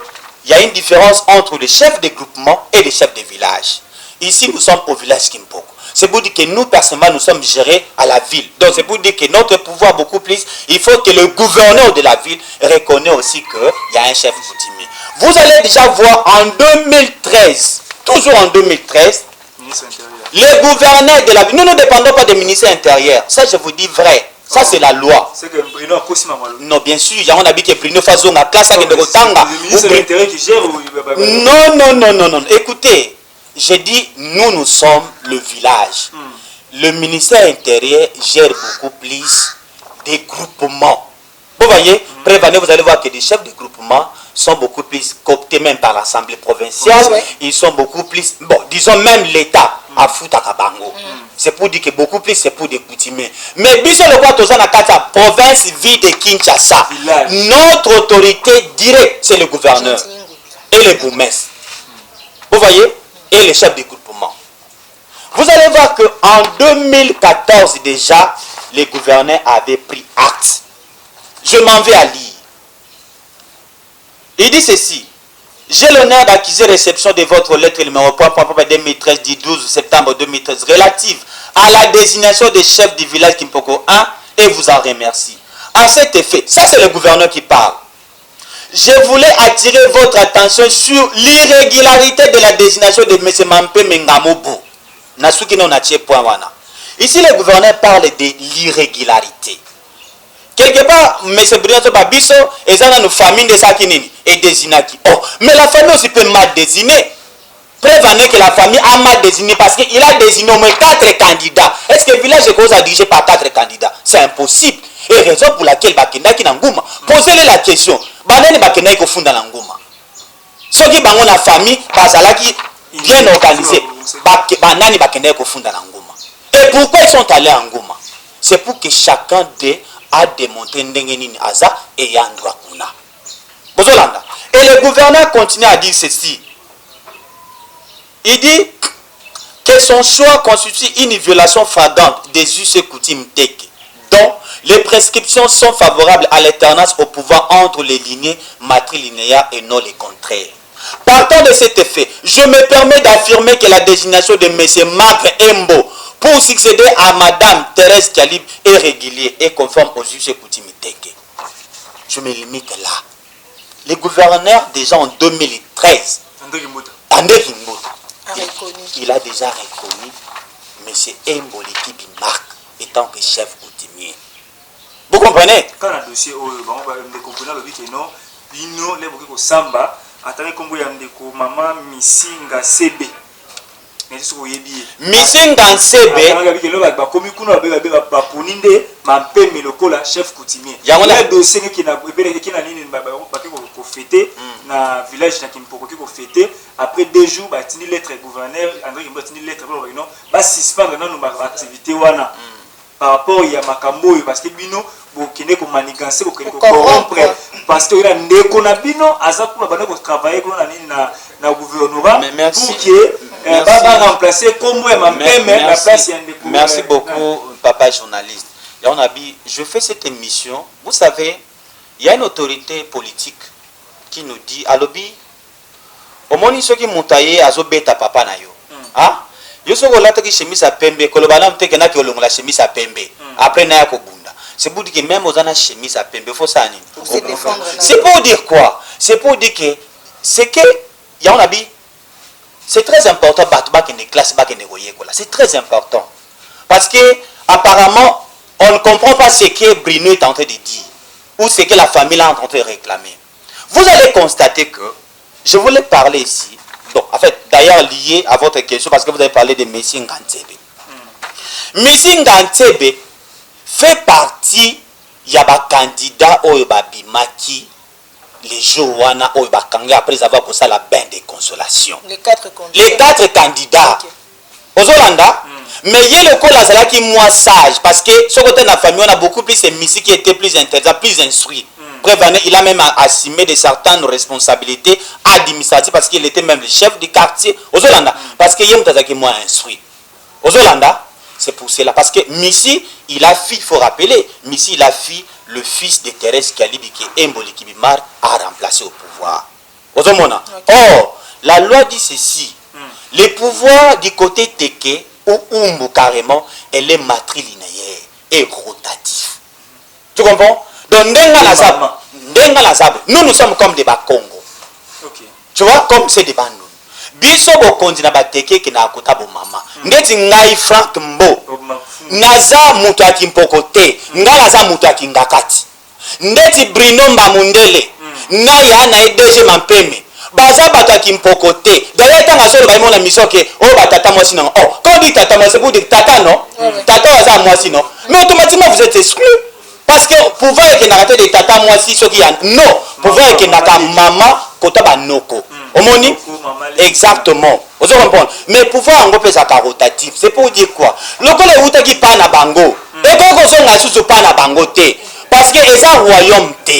y a une différence entre les chefs de groupement et les chefs de village. Ici, nous sommes au village Kimpoko. C'est pour dire que nous, personnellement, nous sommes gérés à la ville. Donc, c'est pour dire que notre pouvoir beaucoup plus, il faut que le gouverneur de la ville reconnaisse aussi qu'il y a un chef coutumier. Vous allez déjà voir en 2013, toujours en 2013, les gouverneurs de la ville, nous ne dépendons pas des ministères intérieurs. Ça, je vous dis vrai. Ça, c'est la loi. C'est que Bruno a cosima. Non, bien sûr, il y a un habit que Bruno Fazonga, classe à Gendegotanga. Le ministre de l'Intérieur qui gère ou... Non. Écoutez, j'ai dit, nous sommes le village. Le ministère intérieur gère beaucoup plus des groupements. Vous voyez, prévenez, vous allez voir que les chefs de groupement sont beaucoup plus cooptés même par l'Assemblée provinciale. Ils sont beaucoup plus, bon, disons même l'État à Foutakabango. C'est pour dire que beaucoup plus c'est pour des coutumiers. Mais bisous le quoi tous en a province ville de Kinshasa. Notre autorité directe c'est le gouverneur et le bourgmestre. Vous voyez, et les chefs de groupement. Vous allez voir que en 2014 déjà, les gouverneurs avaient pris acte. Je m'en vais à lire. Il dit ceci. J'ai l'honneur d'accuser réception de votre lettre numéro 2013 du 12 septembre 2013 relative à la désignation des chefs du village Kimpoko 1 et vous en remercie. À cet effet, ça c'est le gouverneur qui parle. Je voulais attirer votre attention sur l'irrégularité de la désignation de M. Mampe Mengamobo. Ici le gouverneur parle de l'irrégularité. Quelque part, M. Bruno Babiso, et ça dans nos familles de Sakinini, et désignaki. Oh, mais la famille aussi peut mal désigner. Prévenez que la famille a mal désigné parce qu'il a désigné au moins 4 candidats. Est-ce que le village est cause à diriger par 4 candidats? C'est impossible. Et raison pour laquelle Bakendaki Nangouma. Posez-lui la question. Banane Bakendaki Kofunda Nangouma. Ceux qui ont la famille, Bazalaki bien organisé. Banane Bakendaki Kofunda Nangouma. Et pourquoi ils sont allés en Ngouma? C'est pour que chacun d'eux a démontré Ndengenini Aza et Yandra Kuna. Bozolanda. Et le gouverneur continue à dire ceci. Il dit que son choix constitue une violation flagrante des us et coutumes TEC, dont les prescriptions sont favorables à l'alternance au pouvoir entre les lignées matrilinéaires et non les contraires. Partant de cet effet, je me permets d'affirmer que la désignation de M. Marc Mbo pour succéder à Mme Thérèse Kalib est régulier et conforme aux us et coutumes TEC. Je me limite là. Les gouverneurs, déjà en 2013, André Kimbota, il a déjà reconnu M. Mbolikibi Marc étant que chef coutumier. Vous comprenez? Quand un dossier, on comprend le but que non, Bino, les beaucoup Samba, attendez comme vous avez maman Missinga CB. Missinga CB. Chef coutumier. Il y a un dossier qui n'a fêté na village na Kimpoko qui fêté après 2 jours ba tini lettre gouverneur André Kimbo tini lettre pour non ba suspendre na nos activités wana par rapport ya makambo parce que bino bo kene ko manigancer ko kene ko corrompre parce que ila ndeko na bino aza pour bana ko travailler ko na nini na gouvernorat pour que ba remplacer comme ma même la place ya ndeko. Merci beaucoup papa journaliste. Je fais cette émission, vous savez, il y a une autorité politique qui nous dit alobi omoni soki mutaye azobeta papa na yo ah yo soko lata ki chemise à pembe kolobana mteke na ki olongola chemise à pembe après na ya kobunda. C'est pour dire que même aux ana chemise à pembe faut ça ni. C'est pour dire quoi? C'est pour dire que c'est que y a on habit c'est très important batba que les classes ba que les koyekola. C'est très important parce que apparemment on ne comprend pas ce que Bruno est en train de dire ou ce que la famille est en train de réclamer. Vous allez constater que, je voulais parler ici, bon, en fait, d'ailleurs lié à votre question, parce que vous avez parlé de Messi Ngantebe. Messi Ngantebe fait partie, il y a un candidat au Bimaki les jours wana oyo bakanga après avoir posé la bain de consolation. Les 4 candidats. Les 4 candidats. Ozolanda. Mais il y a le col là qui moi sage parce que ce côté de la famille on a beaucoup plus de musique qui était plus intéressant, plus instruit. Il a même assumé de certaines responsabilités administratives parce qu'il était même le chef du quartier. Ozolanda. Parce que il y a qui moi instruit. Ozolanda. C'est pour cela. Parce que Missi, il a fui, il faut rappeler, Missi, il a fui le fils de Thérèse Kalibi qui est Mboli Kibimar a remplacé au pouvoir. Ozomona. Or, la loi dit ceci. Le pouvoir du côté Teke ou Umbu carrément, elle est matrilinéaire et rotatif. Tu comprends? Donc, nous sommes comme des Bakongo. Okay. Tu vois, comme c'est des Bandou. Biso bokonzi na bateke ki na akota bo mama. Ndeti ngai Frank Mbo. Naza mutu akimpoko te. Nga naza mutu akingakati. Ndeti Bruno Mbamundele. Na ya na EDG Mampeme. Baza bato akimpoko te. D'ailleurs tanga solo ba mona misoke o batata mwasi non. Oh, quand on dit tata mwasi pour dire tata non. Tata waza mwasi non. Mais automatiquement vous êtes exclu. Parce que pouvoir que na de tata mwasi soki ya non, pouvoir que na mama kota ba noko. Omoni? Exactement. Vous comprenez? Mais pouvoir en gros ça rotatif. C'est pour dire quoi? Le col est où qui pas na bango. Et quand on s'en a sous pas na bango te. Parce que c'est un royaume te.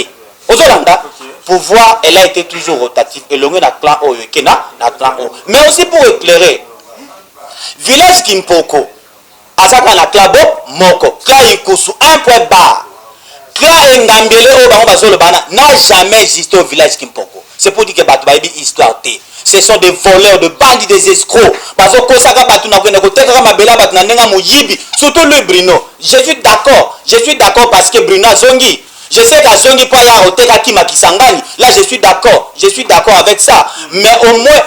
Vous comprenez? Pouvoir elle a été toujours rotatif. Et l'on a clan O na clan O. Mais aussi pour éclairer. Village Kimpoko. Asaka na klabo moko. Kla ikusu un point bas. Kla engambele o bango bazolo bana n'a jamais existé au village Kimpoko. C'est pour dire que Batu Baïbi histoire T. Ce sont des voleurs, des bandits, des escrocs. Bazo Kosaka Batu Nakwena Koteka Mabela Batu Nanenga Muyibi. Surtout le Bruno. Je suis d'accord parce que Bruno Zongi. Je sais qu'à Zongi Paya Oteka Kima Kisangani. Là je suis d'accord. Je suis d'accord avec ça. Mais au moins,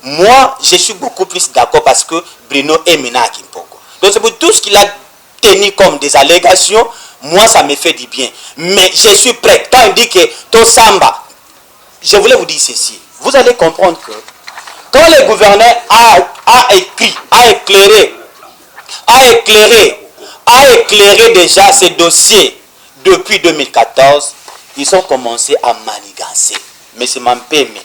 moi je suis beaucoup plus d'accord parce que Bruno est Mina Kimpoko. Donc c'est pour tout ce qu'il a tenu comme des allégations. Moi, ça me fait du bien. Mais je suis prêt. Quand on dit que Tosamba, je voulais vous dire ceci. Vous allez comprendre que quand le gouverneur a éclairé déjà ces dossiers depuis 2014, ils ont commencé à manigancer. Mais c'est mon paiement.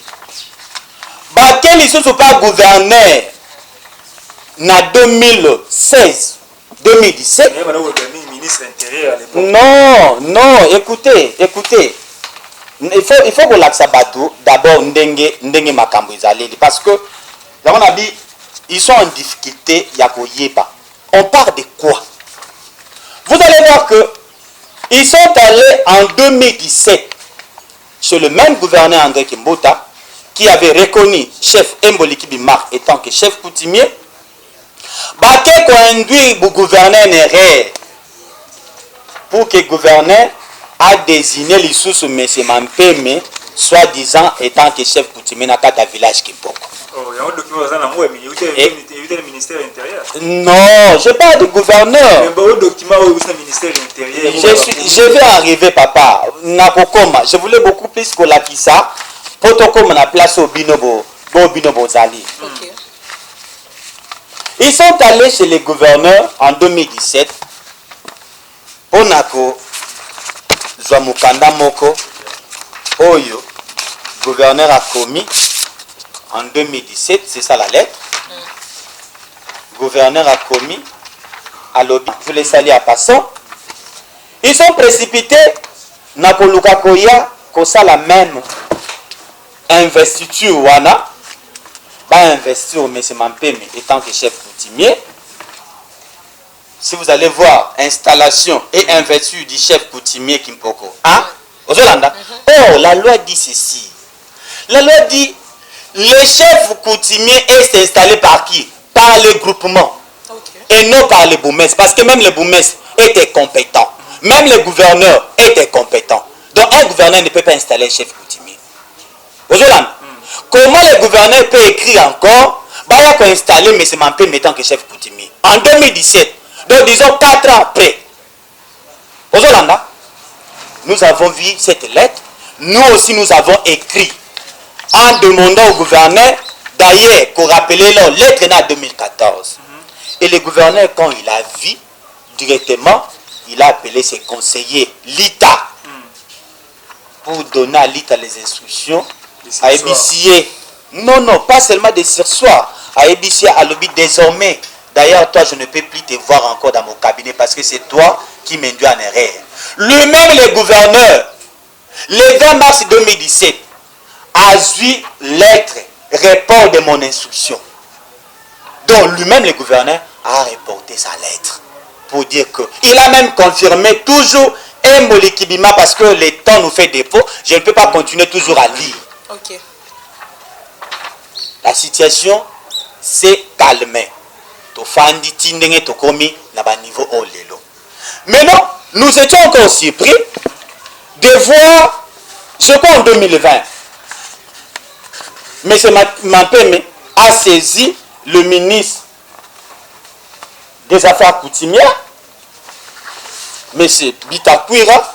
Bakel, ils ne sont pas gouverneurs en 2016, 2017. Non, écoutez. Il faut que l'Axabato, d'abord, ndenge makambo izaleli. Parce que, on a dit, ils sont en difficulté, Yakoyeba. On parle de quoi? Vous allez voir que, ils sont allés en 2017, chez le même gouverneur André Kimbota, qui avait reconnu chef Mboli Kibimar étant que chef coutumier, Baké conduit le gouverneur en erreur. Pour que le gouverneur a désigné les sous M. Mampeme, soi-disant étant que chef coutumier dans le village Kimpoko. Non, je parle du gouverneur. Je vais arriver, papa. Je voulais beaucoup plus que la Kissa. Pour que la place au Binobo Zali. Ils sont allés chez les gouverneurs en 2017. Onako Zwamukanda Moko Oyo, gouverneur a commis en 2017, c'est ça la lettre. Gouverneur a commis à l'objet. Vous les saluez à passant. Ils sont précipités. Nakoluka Koya, Kosa la même investiture Wana. Ba investir au M. Mampeme étant que chef coutumier. Si vous allez voir installation et investiture du chef coutumier Kimpoko. Hein? Oh, la loi dit ceci. La loi dit le chef coutumier est installé par qui? Par le groupement. Et non par les boumesses. Parce que même les boumesses étaient compétents. Même les gouverneurs étaient compétents. Donc un gouverneur ne peut pas installer un chef coutumier. Comment le gouverneur peut écrire encore Baya qu'on installer M. Mampé mettant que chef coutumier en 2017. Donc disons 4 ans après. Nous avons vu cette lettre. Nous aussi nous avons écrit en demandant au gouverneur d'ailleurs qu'on rappelait leur lettre en 2014. Et le gouverneur quand il a vu directement, il a appelé ses conseillers l'ITA pour donner à l'ITA les instructions. À ébicier. Non, non, pas seulement des sursoirs. À ébicier, à lobby désormais. D'ailleurs, toi, je ne peux plus te voir encore dans mon cabinet parce que c'est toi qui m'induis en erreur. Lui-même, le gouverneur, le 20 mars 2017, a eu lettre, report de mon instruction. Donc, lui-même, le gouverneur, a reporté sa lettre. Pour dire que, il a même confirmé toujours un Molikibima parce que le temps nous fait défaut. Je ne peux pas continuer toujours à lire. Ok. La situation s'est calmée. Tofandi tindenge tokomi na ba niveau au lelo. Maintenant, nous étions encore surpris de voir, je crois en 2020, M. Mampeme a saisi le ministre des Affaires coutumières, M. Bitakwira,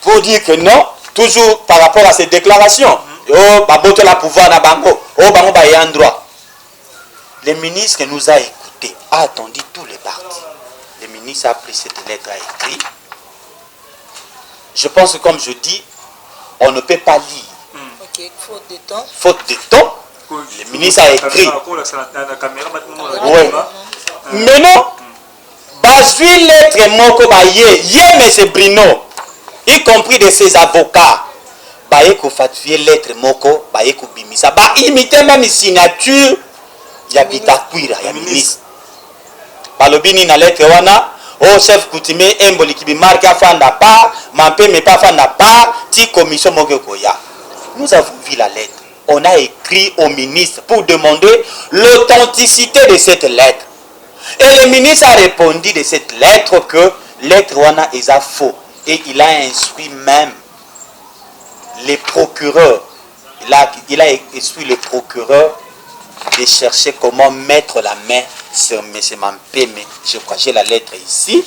pour dire que non, toujours par rapport à ces déclarations, oh, babote la pouvoir na bango, oh, bango ba y droit. Le ministre nous a écoutés, a attendu tous les partis. Le ministre a pris cette lettre, a écrit. Je pense que, comme je dis, on ne peut pas lire. Ok, faute de temps. Faute de temps, le ministre a écrit. Oui. Maintenant, basui lettre moko baye, ye M. Bruno, y compris de ses avocats, baye ko fatfier lettre moko, baye ko bimisa, ba imiter même signature. Ya Bitakwira, ya ministre. Balobini na lettre wana, oh chef coutumier, Mbolikibi marque a fanda pas, Mampeme pas fanda pas, ti commission mogekoya. Nous avons vu la lettre. On a écrit au ministre pour demander l'authenticité de cette lettre. Et le ministre a répondu de cette lettre que lettre wana est faux. Et il a instruit même les procureurs. Il a instruit le procureur de chercher comment mettre la main sur M. Mampeme. Je crois que j'ai la lettre ici.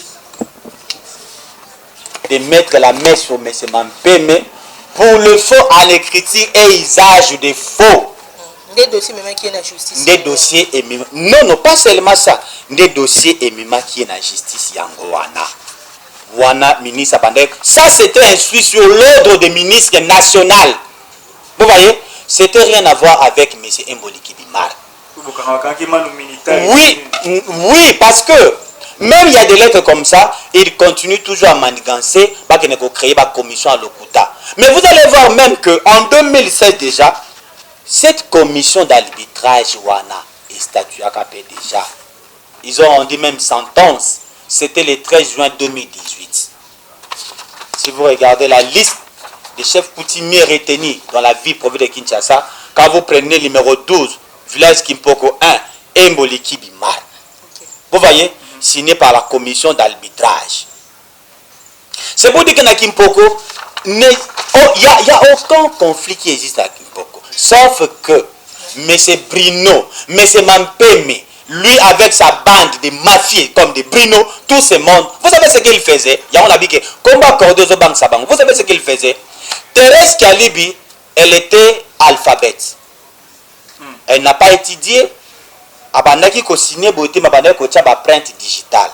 De mettre la main sur M. Mampeme pour le faux en écriture et usage de faux. Des dossiers même qui est la justice. Des dossiers et non, non, pas seulement ça. Des dossiers et qui est la justice yangoana. Wana ministre Abandek. Ça c'était instruit sur l'ordre des ministres national. Vous voyez? C'était rien à voir avec M. Mbolikibi Marque. Oui, oui, parce que même il y a des lettres comme ça, il continue toujours à manigancer, qu'il faut créer une commission à l'Okuta. Mais vous allez voir même qu'en 2016 déjà, cette commission d'arbitrage Wana est statuée à Capé déjà. Ils ont rendu même sentence. C'était le 13 juin 2018. Si vous regardez la liste des chefs coutumiers retenus dans la ville province de Kinshasa, quand vous prenez le numéro 12, village Kimpoko 1, Mbolikibi Marque. Vous voyez, signé par la commission d'arbitrage. C'est pour dire que dans Kimpoko, il n'y a aucun conflit qui existe à Kimpoko. Sauf que M. Bruno, M. Mampeme, lui avec sa bande de mafieux comme des Bruno, tout ce monde, vous savez ce qu'il faisait? Il y a un que combat Cordozo Bank Sabang. Vous savez ce qu'il faisait? Thérèse Kalibi, elle était alphabète. Elle n'a pas étudié. Abandaki ko signé boité mabandaki ko tcha ba print digital.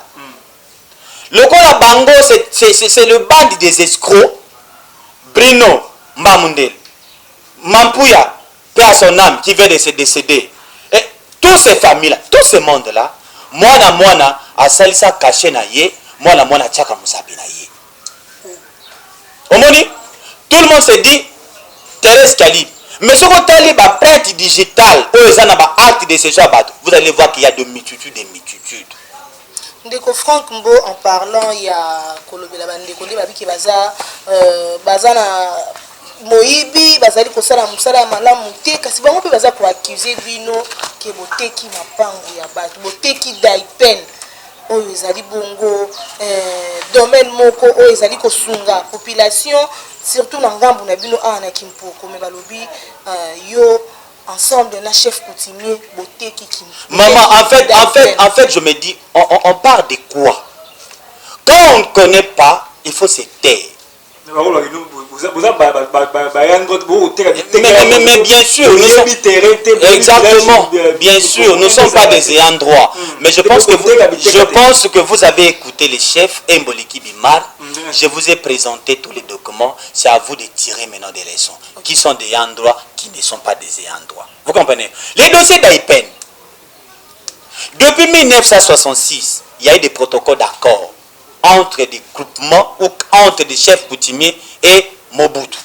Le la bango c'est le band des escrocs. Bruno Mamundel, Mampuya, paix à son âme, qui vient de se décéder. Et tous ces familles-là, tout ce monde-là, moi a salisa caché na ye, moi tchaka musabi na ye. Omoni, tout le monde se dit Thérèse Kalib. Mais si vous avez la prête digitale, vous allez voir qu'il y a de multitudes et multitudes. Ndeko Franck Mbo, en parlant, il y a Kolobela Bandeko, qui baza na Moïbi, bazali kosala musala malamu te, kasi bango pe baza ko accuser bino ke boteki mapango ya bato, boteki daipen. Oyo ezali bongo domaine moko oyo ezali kosunga population surtout na ngambu na bino ana Kimpoko me balobi yo ensemble na chef coutumier boteki Kimpoko. Maman, en fait je me dis on parle de quoi? Quand on ne connaît pas, il faut se taire. Mais bien sûr, nous sommes... Exactement, bien sûr, nous ne sommes pas des ayants droit. Mais je pense que vous avez écouté le chef Mbolikibi Marque. Je vous ai présenté tous les documents. moment, c'est à vous de tirer maintenant des leçons. Qui sont des ayants droit, qui ne sont pas des ayants droit. Vous comprenez? Les dossiers d'Aipen. Depuis 1966, il y a eu des protocoles d'accord entre des groupements ou entre des chefs coutumiers et Mobutu.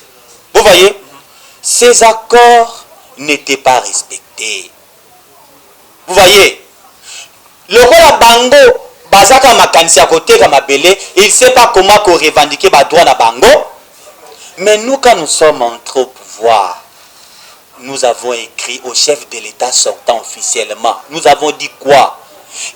Vous voyez? Ces accords n'étaient pas respectés. Vous voyez? Le rôle Bango, Bazaka Makansi à côté de Mabele, il ne sait pas comment revendiquer les droits de Bango. Mais nous, quand nous sommes entrés au pouvoir, nous avons écrit au chef de l'État sortant officiellement. Nous avons dit quoi?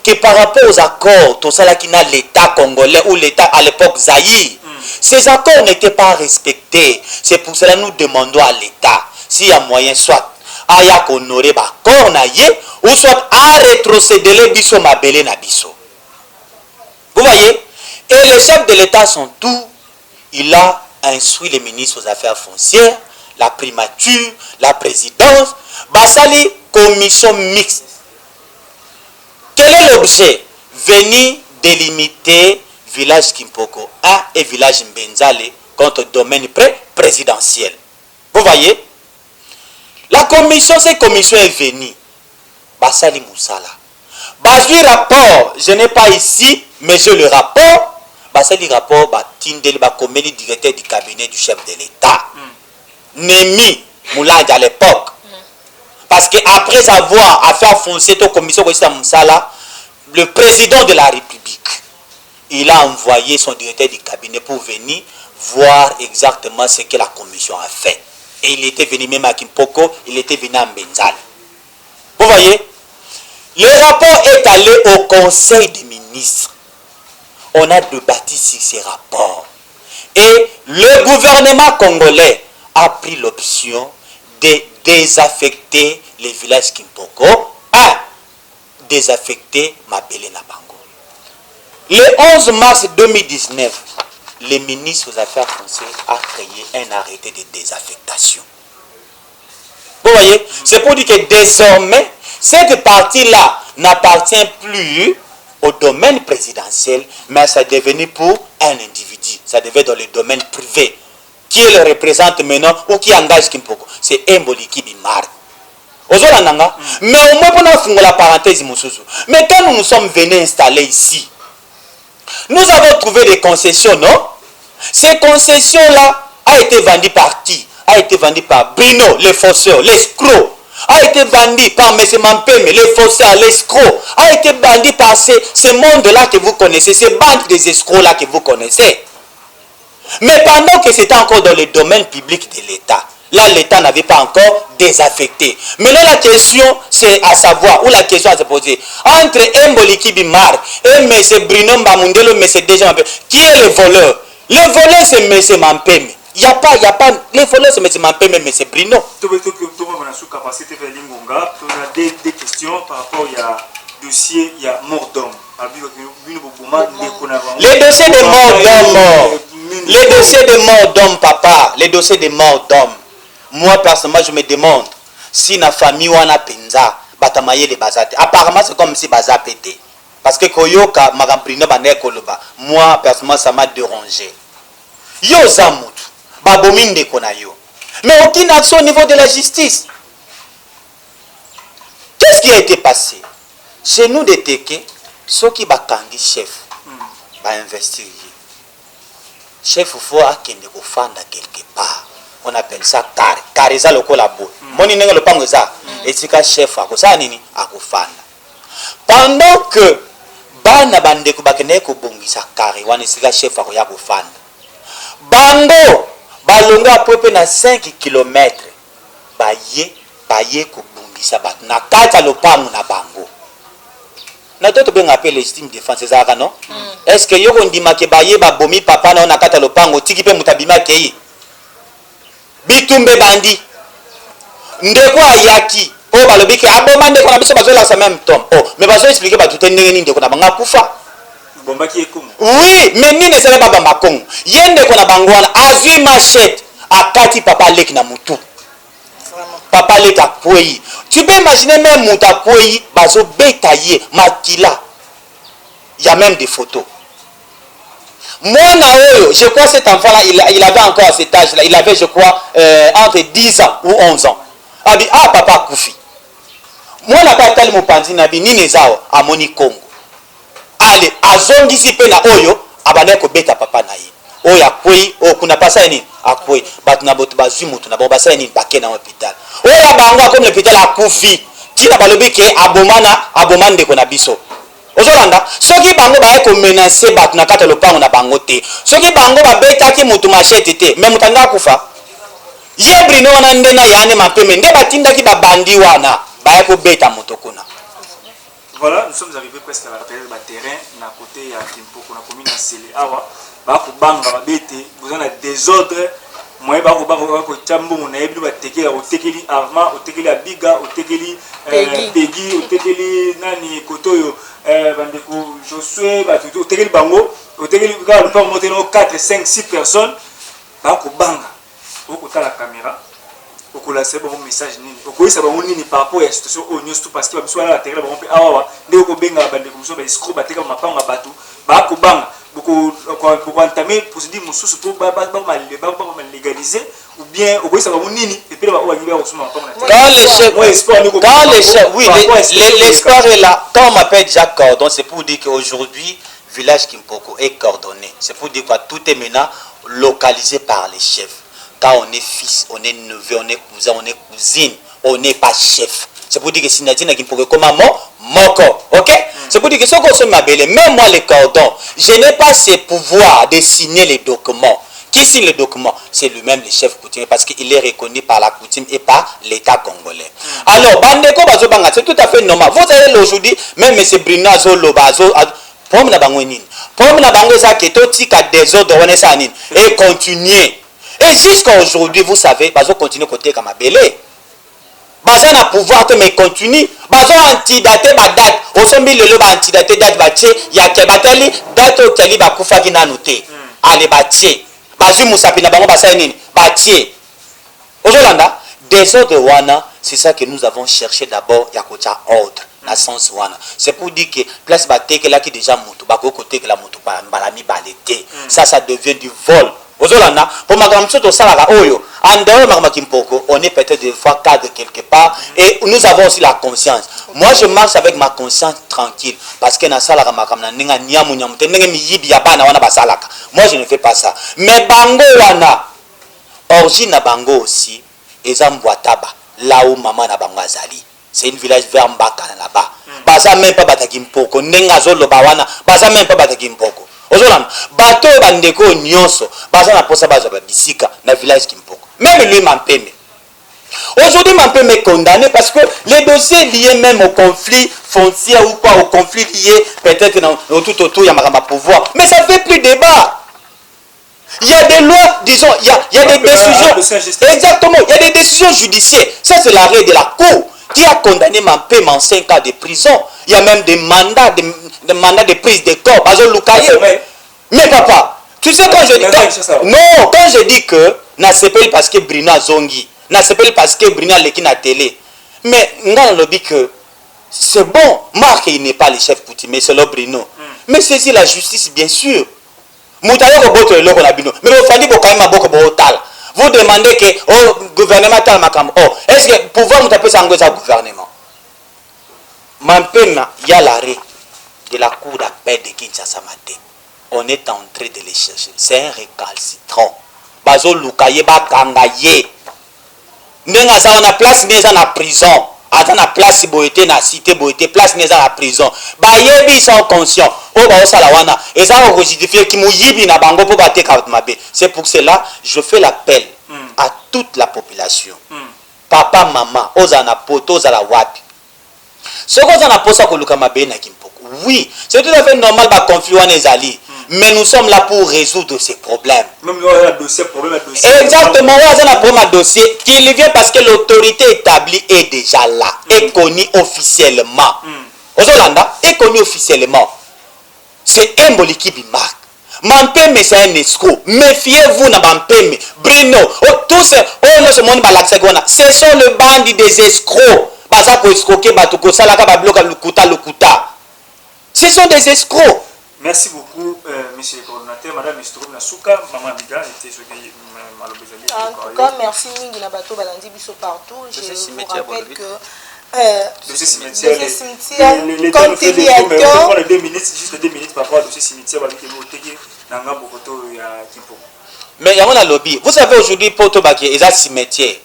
Que par rapport aux accords, tout ça qui n'a l'État congolais ou l'État à l'époque Zaïre, ces accords n'étaient pas respectés. C'est pour cela que nous demandons à l'État, s'il y a moyen, soit à honorer l'accord, ou soit à rétrocéder les biso mabele na biso. Vous voyez? Et les chefs de l'État sont tout. Il a instruit les ministres aux affaires foncières, la primature, la présidence, Basali, commission mixte. Quel est l'objet? Venir délimiter village Kimpoko 1 et village Mbenzale contre domaine présidentiel. Vous voyez? La commission, cette commission est venue. Basali Moussala. Basui rapport, je n'ai pas ici, mais j'ai le rapport. Basali rapport, Tindel, Bakomeli, directeur du cabinet du chef de l'État. Nemi Moulad à l'époque. Parce qu'après avoir affaire foncière aux commissions de Moussala, le président de la République, il a envoyé son directeur du cabinet pour venir voir exactement ce que la commission a fait. Et il était venu même à Kimpoko, il était venu à Mbenzal. Vous voyez? Le rapport est allé au Conseil des ministres. On a débattu sur ces rapports. Et le gouvernement congolais a pris l'option de désaffecter les villages Kimpoko, désaffecter Mabele Nabango. Le 11 mars 2019, le ministre des Affaires français a créé un arrêté de désaffectation. Vous voyez? C'est pour dire que désormais, cette partie-là n'appartient plus au domaine présidentiel, mais ça est devenu pour un individu. Ça devait dans le domaine privé. Qui le représente maintenant ou qui engage Kimpoko? C'est Mboliki Bimar. Mais au moins, pour nous la parenthèse, mais quand nous nous sommes venus installer ici, nous avons trouvé des concessions, non? Ces concessions-là ont été vendues par qui? A été vendues par Bruno, les fausseurs, l'escroc. A été vendu par M. Mampeme, les faussaires, l'escroc. A été vendu par ce monde-là que vous connaissez, ces bandes des escrocs-là que vous connaissez. Mais pendant que c'était encore dans le domaine public de l'État, là l'État n'avait pas encore désaffecté. Mais là la question c'est à savoir, ou la question à se poser, entre Mboliki Bimar et M. Bruno Mbamundelo, M. Deja Mampeme, qui est le voleur? Le voleur c'est M. Mampeme. Il n'y a pas, les voleurs c'est M. Mampeme et M. Bruno. Des questions par rapport à dossier, il y a mort d'homme. Les dossiers de mort d'homme. Les dossiers de mort d'homme, papa. Les dossiers de mort d'homme. Moi, personnellement, je me demande si la famille ou la penza, batamaye les bazate. Apparemment, c'est comme si baza pété. Parce que Koyoka, Magamprino, Banekoloba. Moi, personnellement, ça m'a dérangé. Yo Zamout, Babominde Konayo. Mais aucune action au niveau de la justice. Qu'est-ce qui a été passé? Chez nous, des Teke, ceux qui bakangi chef, va investir. Chef, il faut qu'il ne fasse quelque part. On appelle ça carré. Carré, ça le collabo. Mon ineng le pango ça. Et c'est que chef a ça nini a kufanda. Pendant que bana bande ko bakene ko bongi sa carré, wana c'est que chef a ko ya kufanda. Bango balongo à peu près na 5 km. Baye ko bongi sa bat na kata lo pango na bango. Na toto ben appelle légitime défense ça non? Est-ce que yoko ndima ke baye ba bomi papa na na kata lo pango tiki pe mutabima kei? Bitumbe bandi ndeko ayaki o balobiki aboma ndeko na biso bazola sa même temps mais bazo expliquer ba tout ndenge ndeko na banga kufa bomba ki ekongo oui mais nini sele baba makongo yende ko na bangwana azui machette akati papa leki na mutu papa leki akwei tu peux imaginer même muta kwei bazo betailler makila il y a même des photos Moi, Naoyo, je crois cet enfant-là, il avait encore à cet âge-là, il avait, je crois, entre 10 ans ou 11 ans. Il dit, ah, papa, Koufi. Moi, je n'ai pas tel mopandi, nabi, ni nezao, à Moni Congo. Allez, à Zongi, si pe na Oyo, abane ko beta papa na ye. Oyo, akoi, o kuna pasa ni, akoi, bat na botu bazumu, tu na bon basa ni, bake na hôpital. Oyo, bango, comme l'hôpital à Koufi, qui n'a pas le bique, aboman de konabiso. Ozolanda soki bango ba ko menacer bat na kata lopango na bango te soki bango ba beta ki mutu machete te même mutanga kufa ye brino wana ndena yane mapeme nde batinda ki babandi wana ba ko beta mutu kuna. Voilà, nous sommes arrivés presque à la période de terrain na côté ya Kimpoko na commune na Sele awa ba ko banga ba bete vous en a désordre moi ba ko chambo na yebi ba tekela o tekeli arma o tekeli abiga o tekeli pegi o tekeli nani kotoyo bandeko Josué ba o tekeli bango o tekeli ka on peut monter 4 5 6 personnes ba ko banga o ko la caméra o ko la c'est bon message nini o ko isa ba nini par rapport à situation au news tout parce que ba soit la terre ba on peut awa de ko benga bandeko so ba escroc ba teka mapanga batu ba ko banga beaucoup entamer procédure mususu pour ba légaliser ou bien au ça va nini et puis quand les chefs oui l'espoir est là quand on m'appelle Jacques Cordon c'est pour dire qu'aujourd'hui village Kimpoko est coordonné c'est pour dire que tout est maintenant localisé par les chefs quand on est fils on est neveu on est cousin on est cousine on n'est pas chef. C'est pour dire que si Nadine qui pourrait comme moko, ok? C'est pour dire que ce qu'on se m'appelle, même moi les cordons, je n'ai pas ce pouvoir de signer les documents. Qui signe les documents? C'est lui-même le chef coutumier parce qu'il est reconnu par la coutume et par l'État congolais. Alors, Bandeko Bazobanga, c'est tout à fait normal. Vous allez aujourd'hui, même M. Brino Azolobazo, pour na bango nini? Pour na bango ça qui est tika désordre et continuer. Et jusqu'à aujourd'hui, vous savez, Bazo continue côté comme Abélé. Baza na pouvoir te me continue bazo antidaté ba date osombi lelo ba antidaté date ba tie ya ke bateli date o keli ba kufa ki nanu te ale ba tie bazu musapi na bango basa nini ba tie ozolanda désordre wana c'est ça que nous avons cherché d'abord ya kocha ordre na sens wana c'est pour dire que place ba tekela ki déjà mutu ba ko tekela mutu ba mbalami balete ça devient du vol. Ozolanda pour ma grande soto salaka oyo en dehors de Kimpoko on est peut-être des fois cadre quelque part et nous avons aussi la conscience. Moi je marche avec ma conscience tranquille parce que na salaka makamna ninga nyamu nyamu te ndenge miyibi ya bana wana basalaka. Moi je ne fais pas ça. Mais bango wana origine na bango aussi ezambwataba là où maman na bango azali. C'est une village vers Mbaka là-bas. Baza même pas bataki Kimpoko ndenga zolo bawana baza même pas bataki Kimpoko. Ozolanda bato bandeko nyonso baza na posa baza ba bisika na village Kimpoko même lui Mampeme aujourd'hui Mampeme est condamné parce que les dossiers liés même au conflit foncier ou quoi au conflit lié peut-être tout autour il y a ma pouvoir mais ça fait plus débat. Il y a des lois disons il y a des décisions exactement il y a des décisions judiciaires ça c'est l'arrêt de la cour qui a condamné Mampeme en 5 ans de prison. Il y a même des mandats de prise de corps. Mais papa, tu sais quand je dis quand je dis que n'a s'appelle parce que Brino Zongi, n'a s'appelle parce que Brino Leki na télé. Mais nga lobby que c'est bon, Marc il n'est pas le chef coutumier, c'est le Brino. Mais c'est la justice bien sûr. Moutayo ko boto le ko na bino. Mais il fallait ko kaima boko botal. Vous demandez que au gouvernement tal makam est-ce que pouvoir nous taper ça en gouvernement Mampema il y a l'arrêt de la cour d'appel de Kinshasa matin on est en train de les chercher c'est un récalcitrant bazo lukaye ba kangaye ndenga ça on a place neza na prison ata na place boité na cité boité place neza na prison ba yebi sont conscients o ba osala wana et ça on justifie ki muyibi na bango po bateka mabe c'est pour cela je fais l'appel à toute la population papa maman ozana poto ozala wapi ce qu'on a posé à Koluka Mabe na Kimpoko oui c'est tout à fait normal ba conflit wana ezali mais nous sommes là pour résoudre ces problèmes même le dossier problème exactement on a un problème dossier qui vient parce que l'autorité établie est déjà là est connue officiellement Ozolanda est connue officiellement c'est Emboliki Bimak Mampeme c'est un escroc. Méfiez-vous na Mampeme. Brino, tous nous ce monde ce sont le bandit des escrocs. Baza ko escroquer batuko salaka ba bloka lukuta. Ce sont des escrocs. Merci beaucoup, monsieur le coordonnateur. Madame Mistrom Nasuka, Maman Amiga, était ce qui m'a l'obésité. En tout cas, merci Mingi Nabato Balandi Biso partout. Je vous rappelle que dossier cimetière, comme tu dis à toi, les 2 minutes, juste 2 minutes par rapport au dossier cimetière, avec les mots dans le Bokoto et à Kimpo. Mais il y a un lobby. Vous savez aujourd'hui, Porto Baki, il y a un cimetière.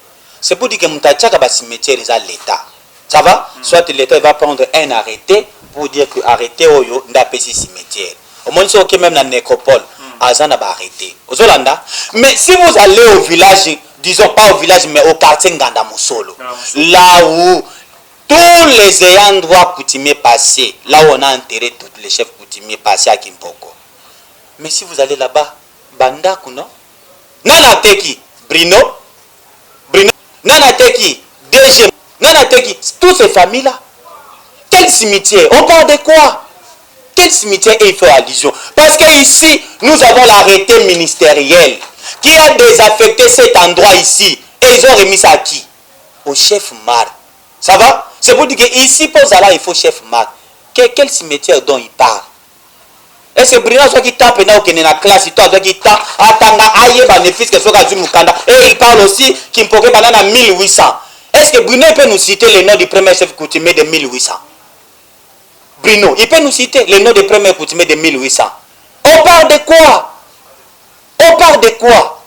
C'est pour dire que Moutachaka va cimetière, il y a l'État. Ça va? Soit l'État va prendre un arrêté pour dire que arrêté Oyo n'a pas si cimetière. Au moins, c'est même dans la nécropole, Azan va arrêter. Aux Hollanda. Mais si vous allez au village, disons pas au village, mais au quartier Nganda Moussolo, là où tous les ayants droit coutumiers passés, là où on a enterré tous les chefs coutumiers passés à Kimpoko. Mais si vous allez là-bas, Banda Kuno, Nana Teki, Brino, Nana Teki, DG, Nana Teki, toutes ces familles-là. Quel cimetière? On parle de quoi? Quel cimetière il fait allusion? Parce que ici, nous avons l'arrêté ministériel qui a désaffecté cet endroit ici. Et ils ont remis ça à qui? Au chef Mar. Ça va? C'est pour dire qu'ici, pour ça, il faut chef Mar. Quel cimetière dont il parle? Est-ce que Brina soit qui tape dans la classe, il tape qui tape, attanga aïe bénéfice que soit du Mukanda. Et il parle aussi qu'il pourrait parler en 1800. Est-ce que Bruno peut nous citer le nom du premier chef coutumier de 1800? Bruno, il peut nous citer le nom du premier coutumier de 1800. On parle de quoi? On parle de quoi?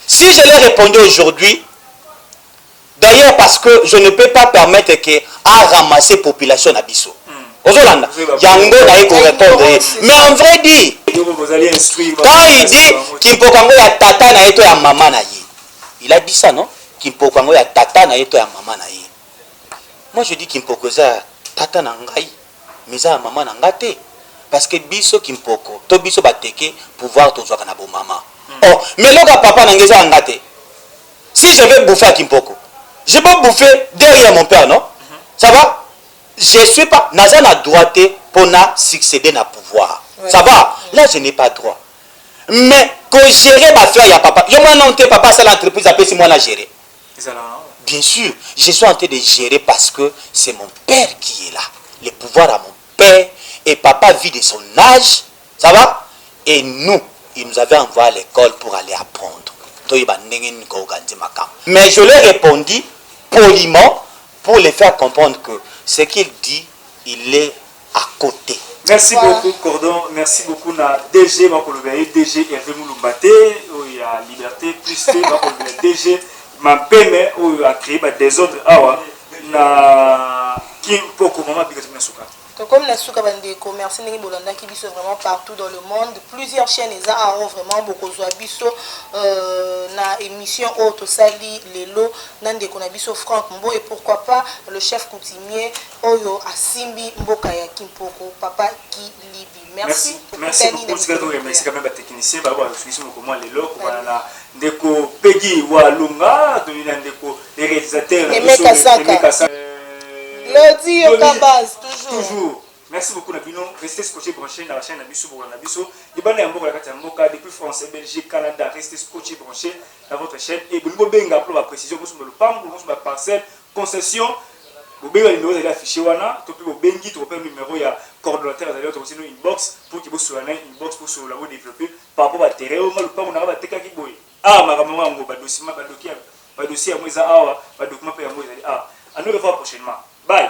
Si je l'ai répondu aujourd'hui, d'ailleurs parce que je ne peux pas permettre que à ramasser population à Bissau. Ozolanda, Yango n'a pas répondre. Mais en vrai dit, quand il dit Kimpokango ya tata na eto ya maman na ye, il a dit ça non? Kimpokango ya tata na eto ya maman na ye. Moi je dis Kimpoko za tata na ngai, mais za maman na ngate. Parce que biso Kimpoko, to biso bateke pouvoir tozwaka na bo maman. Oh, mais loka papa na ngeza ngate. Si je vais bouffer à Kimpoko, je peux bouffer derrière mon père, non? Ça va? Je suis pas Nazana droité pour succéder à pouvoir. Ouais. Ça va? Là, je n'ai pas droit. Mais que gérer ma frère, il y a papa. Je m'en ai papa, c'est l'entreprise, après c'est moi la gérer. Bien sûr, je suis en train de gérer parce que c'est mon père qui est là. Le pouvoir à mon père et papa vit de son âge. Ça va? Et nous, il nous avait envoyé à l'école pour aller apprendre. Mais je lui ai répondu poliment pour les faire comprendre que ce qu'il dit, il est à côté. Merci beaucoup, Cordon. Merci beaucoup, na DG Makolobé, DG Hervé Mouloumbate, il y a Liberté, plus DG Mampeme, où il a créé des autres awa, na Kimpoko, Maman Bigatina Souka. Comme Nasuka Bandeko, merci Nengi Bolanda qui sont vraiment partout dans le monde. Plusieurs chaînes ont vraiment beaucoup de biso na émission Auto Sali Lelo Nandeko na biso Franck Mbo et pourquoi pas le chef coutumier Oyo Asimbi Mboka ya Kimpoko Papa Kilibi. Merci. Merci beaucoup. Merci quand même à technicien baba finition comment Lelo na ndeko Peggy Walunga de ndeko les réalisateurs Lodi au Kabaz, toujours. Merci beaucoup Nabino. Restez scotché branché dans la chaîne Nabiso pour Nabiso. Libana Yamboka Katamboka depuis France, Belgique, Canada. Restez scotché branché dans votre chaîne. Et vous benga pour la précision, vous sommes le PAM, vous sommes la parcelle, concession. Vous benga le numéro de l'affiché wana. Topi vous bengi, tu repères le numéro, il y a coordonnateur d'ailleurs, tu aussi une box pour qu'il vous soit une box pour sur la voie développer par rapport à terrain. Au moins le PAM, on a teka ki boy. Ah, ma maman, on va dossier à moi, ça, ah, document, à moi, ah. À nous revoir prochainement. Bye.